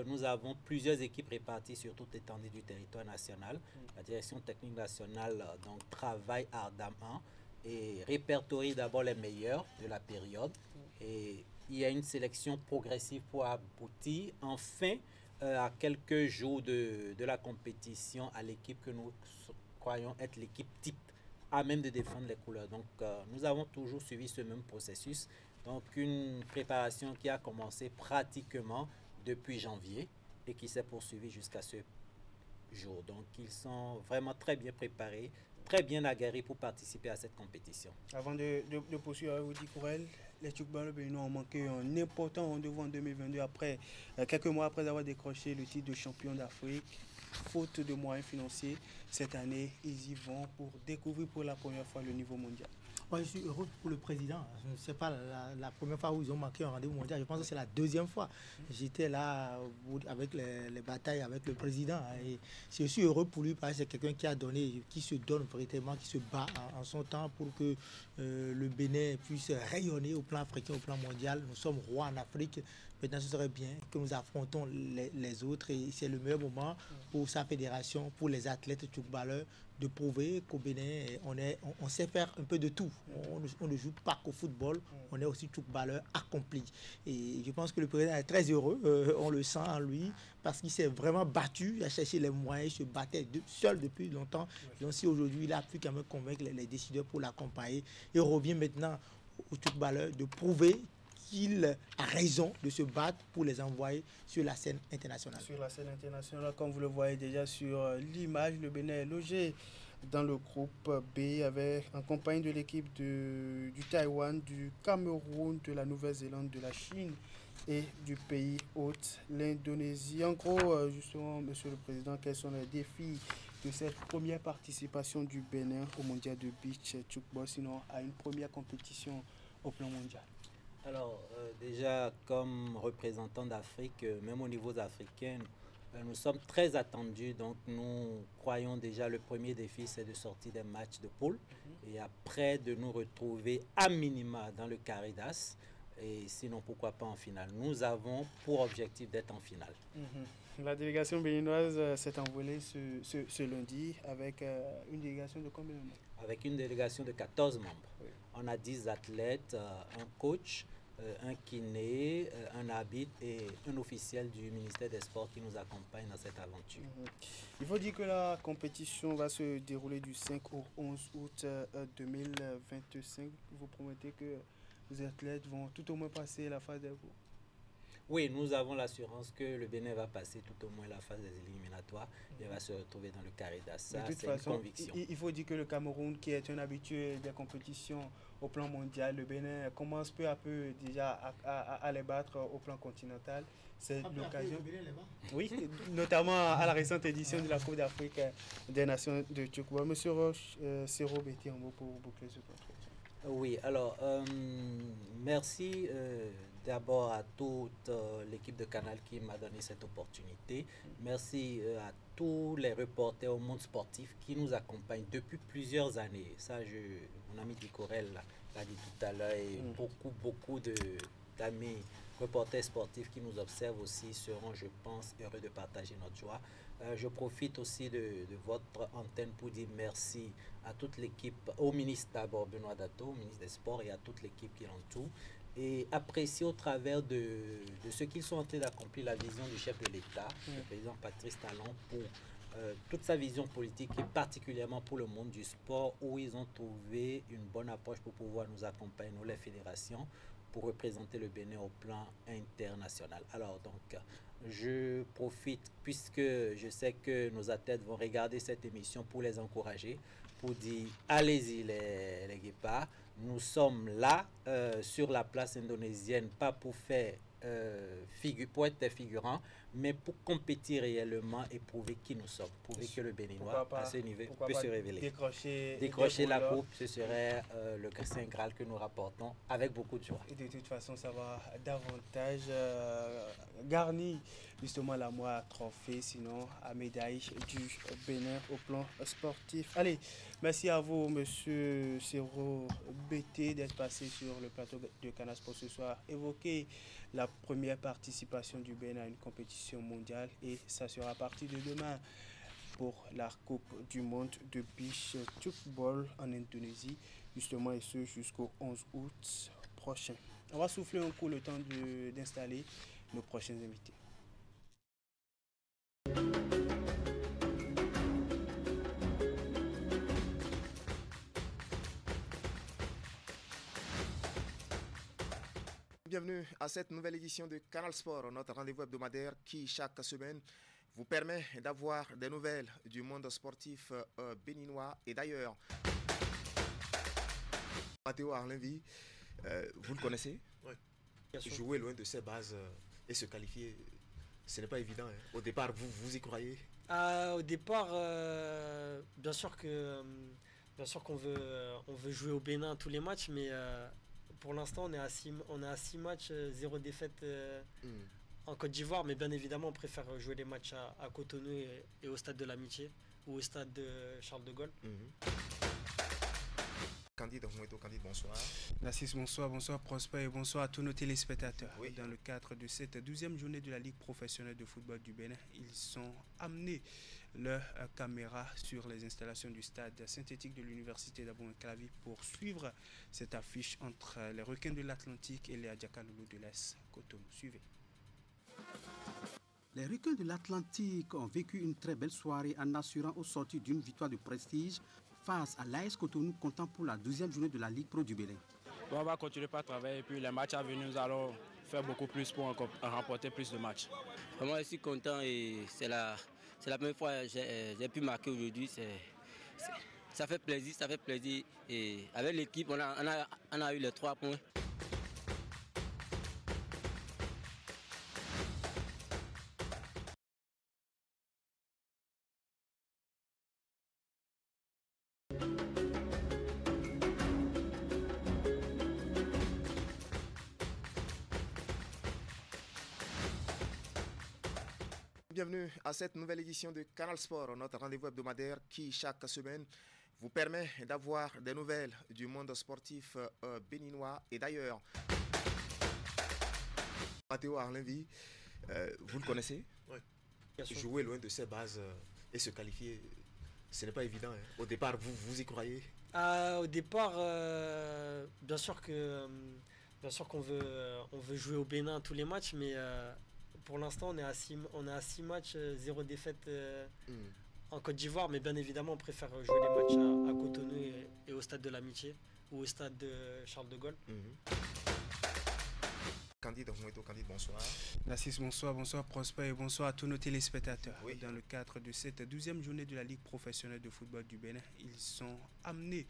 nous avons plusieurs équipes réparties sur toute l'étendue du territoire national. La direction technique nationale donc, travaille ardemment et répertorie d'abord les meilleurs de la période. Et il y a une sélection progressive pour aboutir enfin à quelques jours de la compétition à l'équipe que nous croyons être l'équipe type à même de défendre les couleurs. Donc nous avons toujours suivi ce même processus. Donc une préparation qui a commencé pratiquement depuis janvier et qui s'est poursuivie jusqu'à ce jour. Donc ils sont vraiment très bien préparés, très bien aguerris pour participer à cette compétition. Avant de poursuivre avec Woody Courel, les Tchoukball béninois ont manqué un important rendez-vous en 2022 après, quelques mois après avoir décroché le titre de champion d'Afrique. Faute de moyens financiers, cette année, ils y vont pour découvrir pour la première fois le niveau mondial. Moi, je suis heureux pour le président. Je ne sais pas la première fois où ils ont manqué un rendez-vous mondial. Je pense que c'est la deuxième fois. J'étais là avec les batailles avec le président. Et je suis heureux pour lui parce que c'est quelqu'un qui a donné, qui se donne véritablement, qui se bat en son temps pour que le Bénin puisse rayonner au plan africain, au plan mondial. Nous sommes rois en Afrique. Maintenant, ce serait bien que nous affrontons les autres. Et c'est le meilleur moment pour sa fédération, pour les athlètes tchoukballeurs, de prouver qu'au Bénin, on sait faire un peu de tout. On ne joue pas qu'au football, on est aussi tchoukballeur accompli. Et je pense que le président est très heureux, on le sent en lui, parce qu'il s'est vraiment battu, il a cherché les moyens, il se battait seul depuis longtemps. Donc si aujourd'hui, il a pu quand même convaincre les décideurs pour l'accompagner, il revient maintenant au tchoukballeur de prouver qu'il a raison de se battre pour les envoyer sur la scène internationale. Sur la scène internationale, comme vous le voyez déjà sur l'image, le Bénin est logé dans le groupe B en compagnie de l'équipe du Taïwan, du Cameroun, de la Nouvelle-Zélande, de la Chine et du pays hôte, l'Indonésie. En gros, justement, Monsieur le Président, quels sont les défis de cette première participation du Bénin au mondial de beach tchoukball, sinon à une première compétition au plan mondial? Alors, déjà, comme représentant d'Afrique, même au niveau africain, nous sommes très attendus. Donc, nous croyons déjà le premier défi, c'est de sortir des matchs de poule. Et après, de nous retrouver à minima dans le carré d'as. Et sinon, pourquoi pas en finale. Nous avons pour objectif d'être en finale. La délégation béninoise s'est envolée ce lundi avec une délégation de combien de membres? Avec une délégation de 14 membres. Oui. On a 10 athlètes, un coach, un kiné, un arbitre et un officiel du ministère des Sports qui nous accompagne dans cette aventure. Il faut dire que la compétition va se dérouler du 5 au 11 août 2025. Vous promettez que les athlètes vont tout au moins passer la phase des groupes? Oui, nous avons l'assurance que le Bénin va passer tout au moins la phase des éliminatoires et va se retrouver dans le carré d'Assa. C'est une conviction. Il faut dire que le Cameroun, qui est un habitué des compétitions au plan mondial, le Bénin commence peu à peu déjà à les battre au plan continental. C'est l'occasion. Oui, notamment à la récente édition de la Coupe d'Afrique des Nations de Tchoukoua. Monsieur Roche, Sero Béti, en mot pour boucler ce entretien. Oui, alors, merci d'abord à toute l'équipe de Canal qui m'a donné cette opportunité. Merci à tous les reporters au monde sportif qui nous accompagnent depuis plusieurs années. Ça, mon ami Dicorel l'a dit tout à l'heure, et beaucoup d'amis reporters sportifs qui nous observent aussi seront, je pense, heureux de partager notre joie. Je profite aussi de votre antenne pour dire merci à toute l'équipe, au ministre d'abord Benoît Dato, au ministre des Sports, et à toute l'équipe qui l'entoure, et apprécier au travers de ce qu'ils sont en train d'accomplir la vision du chef de l'État, le président Patrice Talon, pour toute sa vision politique, et particulièrement pour le monde du sport, où ils ont trouvé une bonne approche pour pouvoir nous accompagner, nous les fédérations, pour représenter le Bénin au plan international. Alors donc, je profite, puisque je sais que nos athlètes vont regarder cette émission, pour les encourager, pour dire allez-y les guépards, nous sommes là sur la place indonésienne, pas pour faire pour être des figurants, mais pour compétir réellement et prouver qui nous sommes, prouver que le Béninois à ce niveau peut se révéler. Décrocher la coupe, ce serait le Saint Graal que nous rapportons avec beaucoup de joie. Et de toute façon, ça va davantage garnir justement la moire trophée, sinon à médaille du Bénin au plan sportif. Allez, merci à vous, monsieur Sero Béti, d'être passé sur le plateau de Canal Sport ce soir, évoquer la première participation du Bénin à une compétition mondiale, et ça sera à partir de demain pour la Coupe du Monde de Beach Tchoukball en Indonésie, justement, et ce jusqu'au 11 août prochain. On va souffler un coup le temps d'installer nos prochains invités. Bienvenue à cette nouvelle édition de Canal Sport, notre rendez-vous hebdomadaire qui, chaque semaine, vous permet d'avoir des nouvelles du monde sportif béninois et d'ailleurs. Matteo Arlenvi, vous le connaissez? Oui. Jouer loin de ses bases et se qualifier, ce n'est pas évident. Hein. Au départ, vous y croyez? Au départ, bien sûr qu'on veut jouer au Bénin tous les matchs, mais pour l'instant, on est à 6 matchs, 0 défaite en Côte d'Ivoire, mais bien évidemment, on préfère jouer les matchs à Cotonou et au Stade de l'Amitié ou au Stade de Charles de Gaulle. Candide, bonsoir. Narcisse, bonsoir, bonsoir Prosper, et bonsoir à tous nos téléspectateurs. Oui. Dans le cadre de cette 12e journée de la Ligue professionnelle de football du Bénin, ils sont amenés leur caméra sur les installations du stade synthétique de l'université d'Abou-Clavi pour suivre cette affiche entre les Requins de l'Atlantique et les Adjaka-Loulou de l'Est Cotonou. Suivez. Les Requins de l'Atlantique ont vécu une très belle soirée en assurant au sortir d'une victoire de prestige face à l'AS Cotonou, comptant pour la 12e journée de la Ligue Pro du Bénin. On va continuer par travailler, et puis les matchs à venir, nous allons faire beaucoup plus pour remporter plus de matchs. Moi, je suis content et c'est la première fois que j'ai pu marquer aujourd'hui. Ça fait plaisir. Et avec l'équipe, on a eu les 3 points. Bienvenue à cette nouvelle édition de Canal Sport, notre rendez-vous hebdomadaire qui, chaque semaine, vous permet d'avoir des nouvelles du monde sportif béninois et d'ailleurs. Matteo Arlenvi, vous le connaissez? Oui. Jouer loin de ses bases et se qualifier, ce n'est pas évident. Hein. Au départ, vous y croyez? Au départ, bien sûr qu'on veut jouer au Bénin tous les matchs, mais pour l'instant, on est à 6 matchs, 0 défaite en Côte d'Ivoire, mais bien évidemment, on préfère jouer les matchs à Cotonou et au Stade de l'Amitié ou au Stade de Charles de Gaulle. Candide Moueto. Candide, bonsoir. Narcisse, bonsoir. Bonsoir Prosper et bonsoir à tous nos téléspectateurs. Oui. Dans le cadre de cette 12e journée de la Ligue professionnelle de football du Bénin, ils sont amenés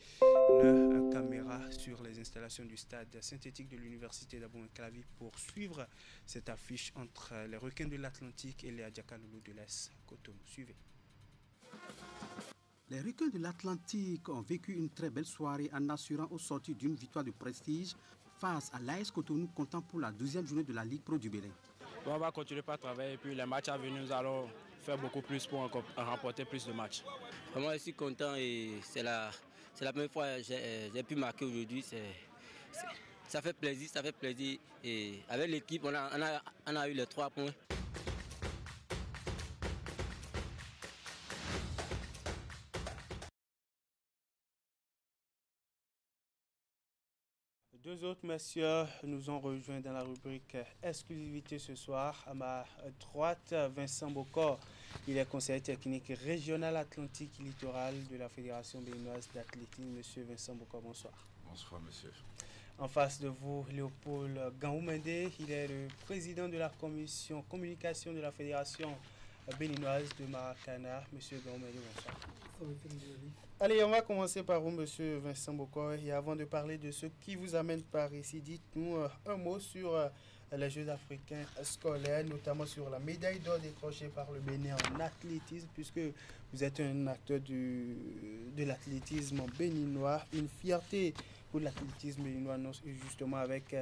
leur caméra sur les installations du stade synthétique de l'université d'Abou-Clavi pour suivre cette affiche entre les requins de l'Atlantique et les Adjaka-Loulou de l'Est. Cotonou, suivez. Les requins de l'Atlantique ont vécu une très belle soirée en assurant au sortir d'une victoire de prestige face à l'AS Cotonou, comptant pour la 12e journée de la Ligue Pro du Bénin. Bon, on va continuer par travailler et puis les matchs à venir, nous allons faire beaucoup plus pour remporter plus de matchs. Vraiment, je suis content et c'est la première fois que j'ai pu marquer aujourd'hui. Ça fait plaisir et avec l'équipe, on a eu les 3 points. Deux autres messieurs nous ont rejoints dans la rubrique exclusivité ce soir. À ma droite, Vincent Bokor. Il est conseiller technique régional Atlantique littoral de la Fédération béninoise d'athlétisme. Monsieur Vincent Bokor, bonsoir. Bonsoir, monsieur. En face de vous, Léopold Gaoumende. Il est le président de la commission communication de la Fédération béninoise de Maracana. Monsieur Gaoumende, bonsoir. Allez, on va commencer par vous, monsieur Vincent Bokor. Et avant de parler de ce qui vous amène par ici, dites-nous un mot sur les Jeux africains scolaires, notamment sur la médaille d'or décrochée par le Bénin en athlétisme, puisque vous êtes un acteur de l'athlétisme béninois, une fierté pour l'athlétisme béninois, justement avec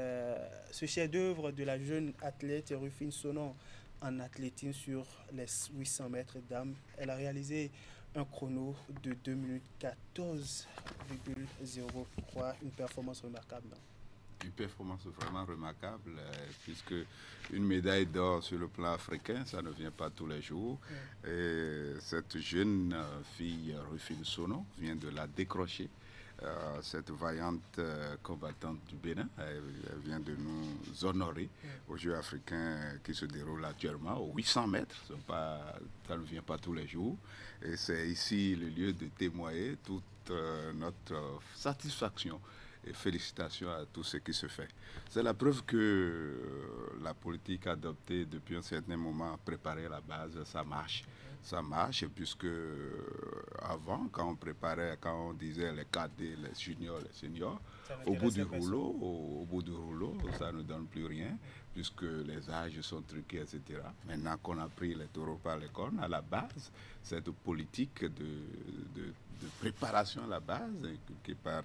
ce chef-d'œuvre de la jeune athlète Rufine Sonon en athlétisme sur les 800 mètres dames. Elle a réalisé un chrono de 2 minutes 14,03, une performance remarquable. Non? Une performance vraiment remarquable, puisque une médaille d'or sur le plan africain, ça ne vient pas tous les jours. Et cette jeune fille, Rufine Sonon, vient de la décrocher. Cette vaillante combattante du Bénin, elle vient de nous honorer aux Jeux africains qui se déroulent actuellement aux 800 mètres. Ça ne vient pas tous les jours. Et c'est ici le lieu de témoigner toute notre satisfaction et félicitations à tout ce qui se fait. C'est la preuve que la politique adoptée depuis un certain moment a préparé la base, ça marche. Ça marche puisque avant, quand on préparait, quand on disait les cadets, les juniors, les seniors, au bout du rouleau, ça ne donne plus rien puisque les âges sont truqués, etc. Maintenant qu'on a pris les taureaux par les cornes, à la base, cette politique de préparation à la base, inculquée par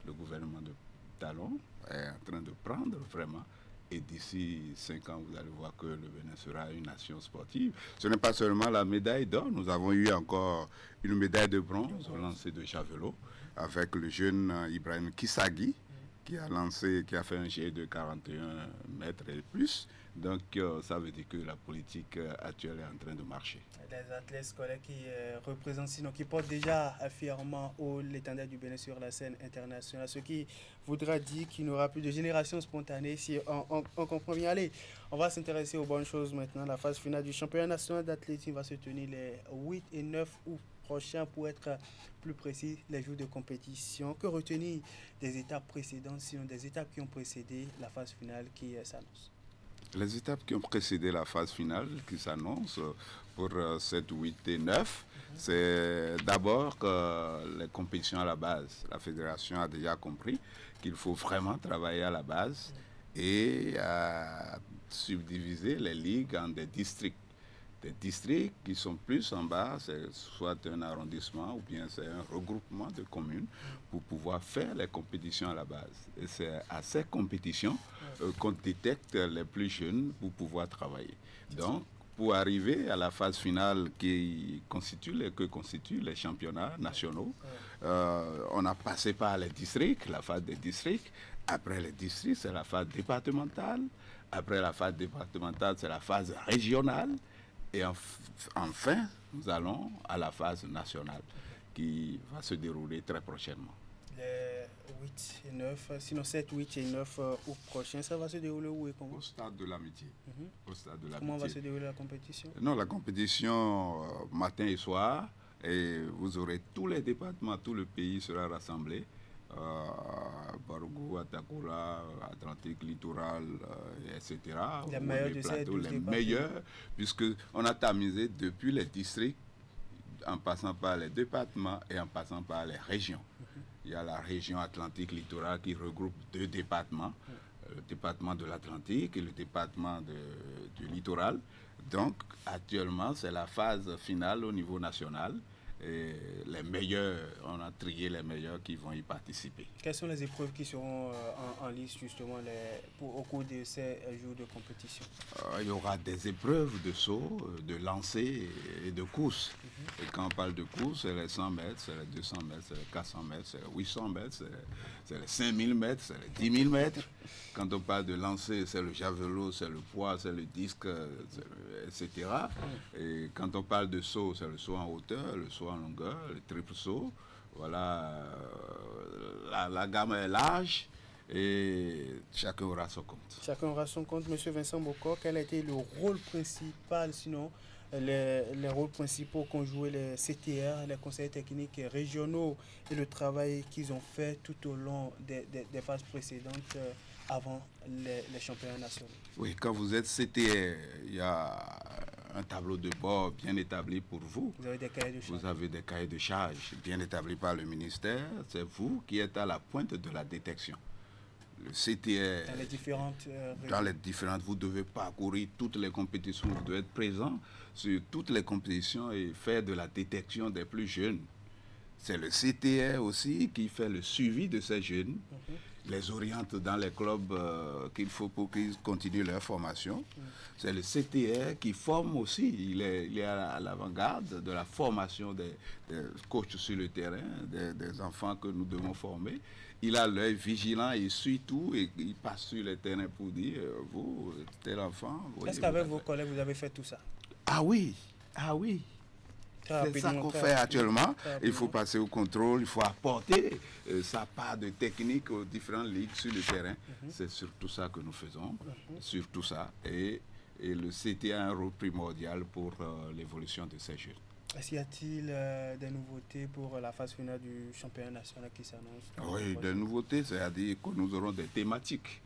le gouvernement de Talon, est en train de prendre vraiment. Et d'ici 5 ans, vous allez voir que le Bénin sera une nation sportive. Ce n'est pas seulement la médaille d'or, nous avons eu encore une médaille de bronze au lancer de javelot avec le jeune Ibrahim Kissagui qui a fait un jet de 41 mètres et plus. Donc ça veut dire que la politique actuelle est en train de marcher. Les athlètes scolaires qui représentent, sinon qui portent déjà fièrement l'étendard du Bénin sur la scène internationale, ce qui voudra dire qu'il n'y aura plus de génération spontanée si on comprend bien. Allez, on va s'intéresser aux bonnes choses maintenant. La phase finale du championnat national d'athlétisme va se tenir les 8 et 9 août prochains, pour être plus précis, les jours de compétition. Que retenir des étapes précédentes, sinon des étapes qui ont précédé la phase finale qui s'annonce? Les étapes qui ont précédé la phase finale qui s'annonce pour 7, 8 et 9, c'est d'abord les compétitions à la base. La fédération a déjà compris qu'il faut vraiment travailler à la base et subdiviser les ligues en des districts. Des districts qui sont plus en bas, c'est soit un arrondissement ou bien c'est un regroupement de communes pour pouvoir faire les compétitions à la base. Et c'est à ces compétitions qu'on détecte les plus jeunes pour pouvoir travailler. Donc, pour arriver à la phase finale que constituent les championnats nationaux, on a passé par les districts, la phase des districts. Après les districts, c'est la phase départementale. Après la phase départementale, c'est la phase régionale. Et enfin, nous allons à la phase nationale qui va se dérouler très prochainement. Les 8 et 9, sinon 7, 8 et 9 août prochain, ça va se dérouler où et comment? Au stade de l'Amitié. Comment va se dérouler la compétition? Non, la compétition matin et soir, et vous aurez tous les départements, tout le pays sera rassemblé Bargou, Atakula, Atlantique, Littoral, etc. Les meilleurs de ces 12 les meilleurs, puisqu'on a tamisé depuis les districts, en passant par les départements et en passant par les régions. Il y a la région Atlantique Littoral qui regroupe 2 départements, le département de l'Atlantique et le département du Littoral. Donc, actuellement, c'est la phase finale au niveau national. Et les meilleurs, on a trié les meilleurs qui vont y participer. Quelles sont les épreuves qui seront en liste justement au cours de ces jours de compétition? Il y aura des épreuves de saut, de lancer et de course. Et quand on parle de course, c'est les 100 mètres, c'est les 200 mètres, c'est les 400 mètres, c'est les 800 mètres, c'est les 5000 mètres, c'est les 10 000 mètres. Quand on parle de lancer, c'est le javelot, c'est le poids, c'est le disque, etc. Et quand on parle de saut, c'est le saut en hauteur, le saut en longueur, le triple saut. Voilà, la gamme est large et chacun aura son compte. Chacun aura son compte. Monsieur Vincent Bokor, quel a été le rôle principal, sinon les rôles principaux qu'ont joué les CTR, les conseils techniques régionaux et le travail qu'ils ont fait tout au long des phases précédentes avant les championnats nationaux? Oui, quand vous êtes CTR, il y a un tableau de bord bien établi pour vous. Vous avez des cahiers de charge. Vous avez des cahiers de charge bien établis par le ministère. C'est vous qui êtes à la pointe de la détection. Le CTR, dans les différentes, vous devez parcourir toutes les compétitions, vous devez être présent sur toutes les compétitions et faire de la détection des plus jeunes. C'est le CTR aussi qui fait le suivi de ces jeunes, les oriente dans les clubs qu'il faut pour qu'ils continuent leur formation. C'est le CTR qui forme aussi, il est à l'avant-garde de la formation des coachs sur le terrain, des enfants que nous devons former. Il a l'œil vigilant, il suit tout et il passe sur le terrain pour dire, vous, tel enfant... Est-ce qu'avec vos collègues, vous avez fait tout ça? Ah oui, ah oui. C'est ça qu'on fait actuellement. Il faut passer au contrôle, il faut apporter sa part de technique aux différentes ligues sur le terrain. C'est surtout ça que nous faisons, surtout ça. Et le CT a un rôle primordial pour l'évolution de ces jeunes. Est-ce qu'il y a-t-il des nouveautés pour la phase finale du championnat national qui s'annonce? Oui, des nouveautés, c'est-à-dire que nous aurons des thématiques.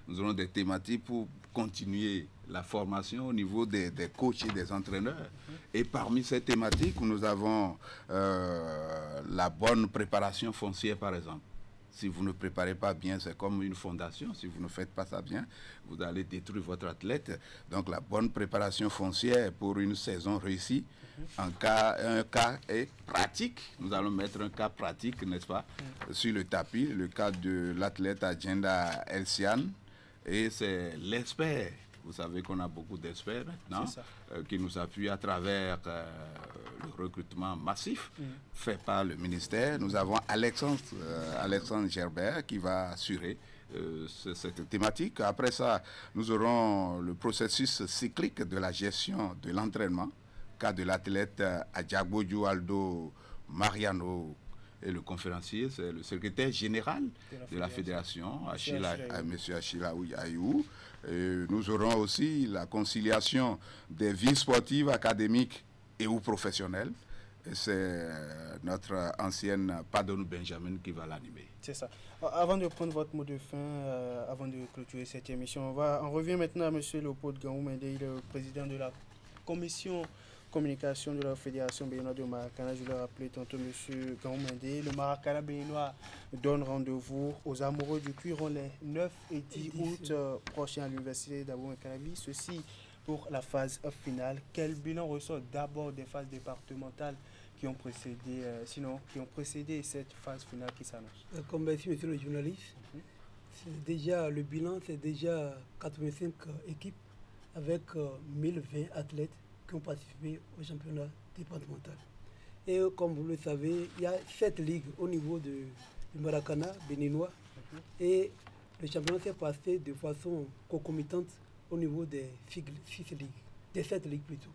Nous aurons des thématiques pour continuer la formation au niveau des coachs et des entraîneurs. Et parmi ces thématiques, nous avons la bonne préparation foncière, par exemple. Si vous ne préparez pas bien, c'est comme une fondation. Si vous ne faites pas ça bien, vous allez détruire votre athlète. Donc la bonne préparation foncière pour une saison réussie. Un cas est pratique. Nous allons mettre un cas pratique, n'est-ce pas, sur le tapis. Le cas de l'athlète Agenda Elsian. Et c'est l'expert. Vous savez qu'on a beaucoup d'experts maintenant qui nous appuient à travers le recrutement massif fait par le ministère. Nous avons Alexandre Gerbert qui va assurer cette thématique. Après ça, nous aurons le processus cyclique de la gestion de l'entraînement, cas de l'athlète Adjagboju Aldo Mariano. Et le conférencier, c'est le secrétaire général de la fédération, M. Achila Ayou. Nous aurons aussi la conciliation des vies sportives, académiques et ou professionnelles. Et c'est notre ancienne Padonou Benjamin qui va l'animer. C'est ça. Avant de prendre votre mot de fin, avant de clôturer cette émission, on revient maintenant à M. Léopold Gaoumende, il est le président de la commission communication de la Fédération béninoise de Maracana. Je l'ai rappelé tantôt, M. Gaoumende. Le Maracana béninois donne rendez-vous aux amoureux du cuir les 9 et 10 août prochains à l'Université d'Abomey-Calavi. Ceci pour la phase finale. Quel bilan ressort d'abord des phases départementales qui ont précédé cette phase finale qui s'annonce? Comme merci, monsieur le journaliste. C'est déjà, le bilan, c'est déjà 85 équipes avec 1020 athlètes qui ont participé au championnat départemental. Et comme vous le savez, il y a 7 ligues au niveau du Maracana béninois. Et le championnat s'est passé de façon concomitante au niveau des 6 ligues, des 7 ligues plutôt.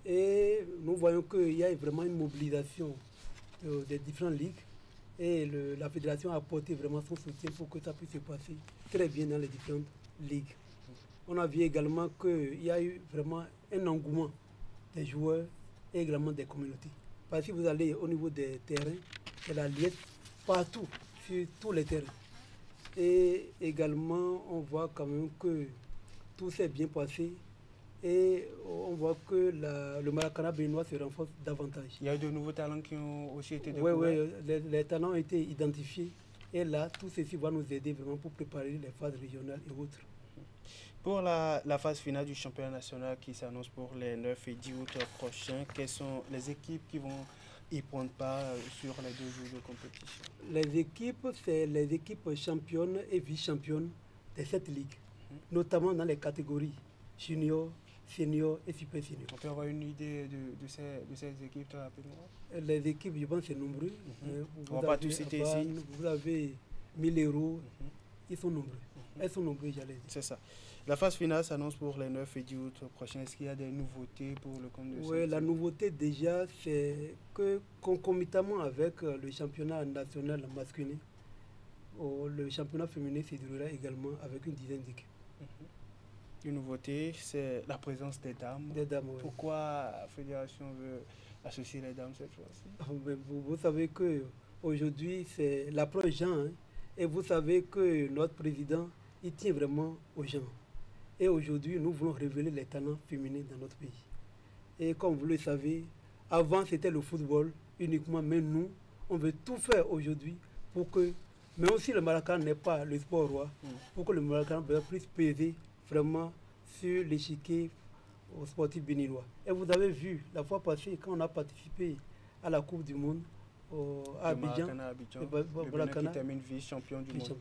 Et nous voyons qu'il y a vraiment une mobilisation des différentes ligues. Et la fédération a apporté vraiment son soutien pour que ça puisse se passer très bien dans les différentes ligues. On a vu également qu'il y a eu vraiment un engouement des joueurs et également des communautés. Parce que si vous allez au niveau des terrains, c'est la liesse partout sur tous les terrains. Et également, on voit quand même que tout s'est bien passé. Et on voit que le Maracana béninois se renforce davantage. Il y a de nouveaux talents qui ont aussi été découverts. Oui, les talents ont été identifiés. Et là, tout ceci va nous aider vraiment pour préparer les phases régionales et autres. Pour la phase finale du championnat national qui s'annonce pour les 9 et 10 août prochains, quelles sont les équipes qui vont y prendre part sur les 2 jours de compétition? Les équipes, c'est les équipes championnes et vice-championnes de cette ligue, notamment dans les catégories junior, senior et super senior. On peut avoir une idée de ces équipes très rapidement? Les équipes, je pense que c'est nombreux. On ne va pas tous citer ici. Vous avez 1000 euros, ils sont nombreux. Elles sont nombreuses, j'allais dire. C'est ça. La phase finale s'annonce pour les 9 et 10 août prochains. Est-ce qu'il y a des nouveautés pour le compte de Oui, la nouveauté déjà, c'est que concomitamment avec le championnat national masculin, le championnat féminin se déroulera également avec une dizaine d'équipes. Une nouveauté, c'est la présence des dames. Des dames, oui. Pourquoi la fédération veut associer les dames cette fois-ci? Vous savez qu'aujourd'hui, c'est l'approche genre. Et vous savez que notre président, il tient vraiment aux gens. Et aujourd'hui, nous voulons révéler les talents féminins dans notre pays. Et comme vous le savez, avant c'était le football uniquement, mais nous, on veut tout faire aujourd'hui pour que, même si le Maracana n'est pas le sport roi, pour que le Maracana puisse peser vraiment sur l'échiquier aux sportifs béninois. Et vous avez vu, la fois passée, quand on a participé à la Coupe du Monde à Abidjan, le Maracana qui termine vice-champion du monde.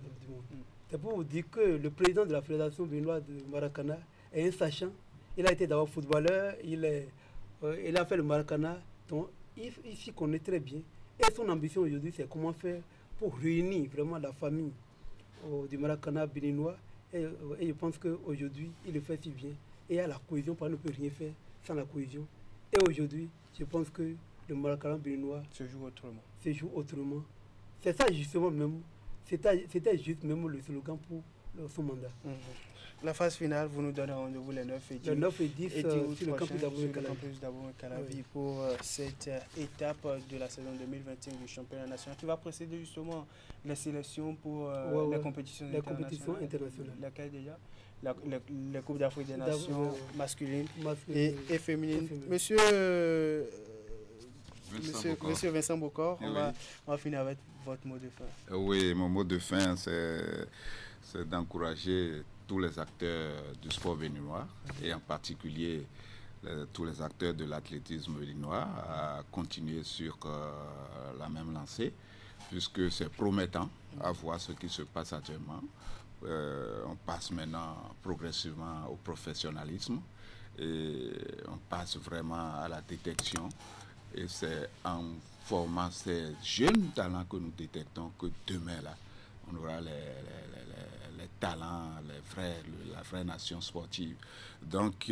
C'est pour vous dire que le président de la Fédération béninoise de Maracana est un sachant. Il a été d'abord footballeur, il a fait le Maracana, donc il s'y connaît très bien. Et son ambition aujourd'hui, c'est comment faire pour réunir vraiment la famille du Maracana béninois. Et je pense qu'aujourd'hui, il le fait si bien. Et il y a la cohésion, parce qu'on ne peut rien faire sans la cohésion. Et aujourd'hui, je pense que le Maracana béninois se joue autrement. C'est ça justement même. C'était juste même le slogan pour son mandat. La phase finale, vous nous donnez rendez-vous les 9 et 10, le 9 et 10 sur le campus d'Abou-Calavi pour cette étape de la saison 2021 du championnat national qui va précéder justement les sélections pour les compétitions internationales. Laquelle déjà? La Coupe d'Afrique des Nations masculines et féminines. Monsieur Vincent Bocor, on va finir avec votre mot de fin. Oui, mon mot de fin, c'est d'encourager tous les acteurs du sport béninois et en particulier tous les acteurs de l'athlétisme béninois à continuer sur la même lancée, puisque c'est promettant à voir ce qui se passe actuellement. On passe maintenant progressivement au professionnalisme et on passe vraiment à la détection. Et c'est en formant ces jeunes talents que nous détectons que demain, là, on aura les talents, la vraie nation sportive. Donc,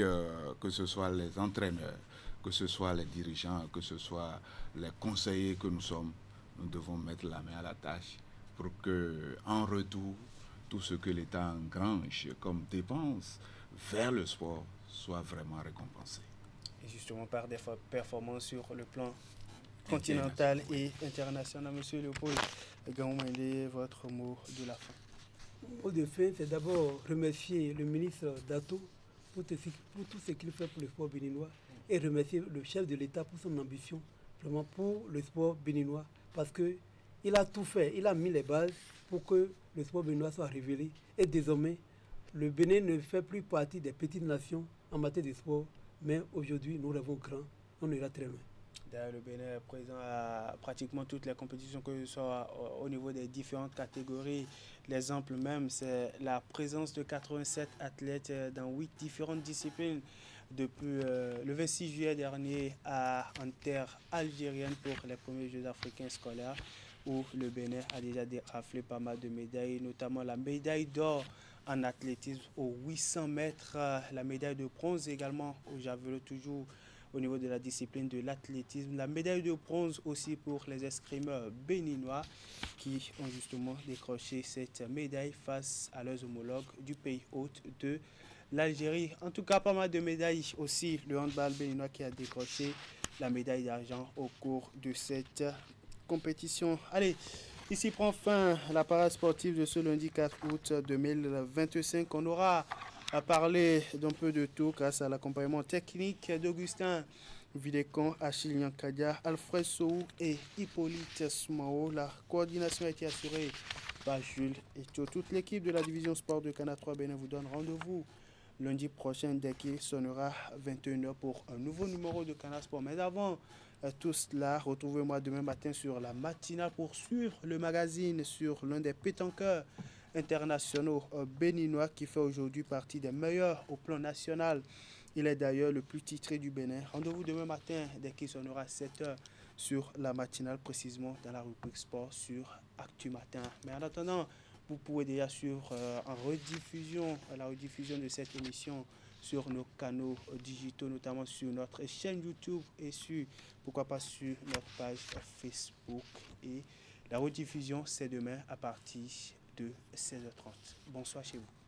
que ce soit les entraîneurs, que ce soit les dirigeants, que ce soit les conseillers que nous sommes, nous devons mettre la main à la tâche pour que, en retour, tout ce que l'État engrange comme dépenses vers le sport soit vraiment récompensé. Et justement par des performances sur le plan continental et international. Monsieur Léopold Gaoumende, votre mot de la fin. Mon mot de fin, c'est d'abord remercier le ministre Dato pour tout ce qu'il fait pour le sport béninois et remercier le chef de l'État pour son ambition vraiment pour le sport béninois parce qu'il a tout fait, il a mis les bases pour que le sport béninois soit révélé et désormais le Bénin ne fait plus partie des petites nations en matière de sport. Mais aujourd'hui, nous rêvons grand, on ira très loin. D'ailleurs, le Bénin est présent à pratiquement toutes les compétitions, que ce soit au niveau des différentes catégories. L'exemple même, c'est la présence de 87 athlètes dans 8 différentes disciplines depuis le 26 juillet dernier en terre algérienne pour les premiers Jeux africains scolaires, où le Bénin a déjà raflé pas mal de médailles, notamment la médaille d'or en athlétisme aux 800 mètres, la médaille de bronze également au javelot, toujours au niveau de la discipline de l'athlétisme, la médaille de bronze aussi pour les escrimeurs béninois qui ont justement décroché cette médaille face à leurs homologues du pays hôte de l'Algérie. En tout cas, pas mal de médailles aussi, le handball béninois qui a décroché la médaille d'argent au cours de cette compétition. Allez, Ici prend fin la parade sportive de ce lundi 4 août 2025. On aura à parler d'un peu de tout grâce à l'accompagnement technique d'Augustin Vidécon, Achille Nyankadia, Alfred Sou et Hippolyte Soumao. La coordination a été assurée par Jules Eto. Toute l'équipe de la division sport de Canal 3 Bénin vous donne rendez-vous lundi prochain dès qu'il sonnera 21h pour un nouveau numéro de Canal Sport. Mais avant tout cela, retrouvez-moi demain matin sur la matinale pour suivre le magazine sur l'un des pétanqueurs internationaux béninois qui fait aujourd'hui partie des meilleurs au plan national. Il est d'ailleurs le plus titré du Bénin. Rendez-vous demain matin dès qu'il sonnera 7h sur la matinale, précisément dans la rubrique sport sur Actu Matin. Mais en attendant, vous pouvez déjà suivre en rediffusion, la rediffusion de cette émission sur nos canaux digitaux, notamment sur notre chaîne YouTube et sur, pourquoi pas, sur notre page Facebook. Et la rediffusion, c'est demain à partir de 16h30. Bonsoir chez vous.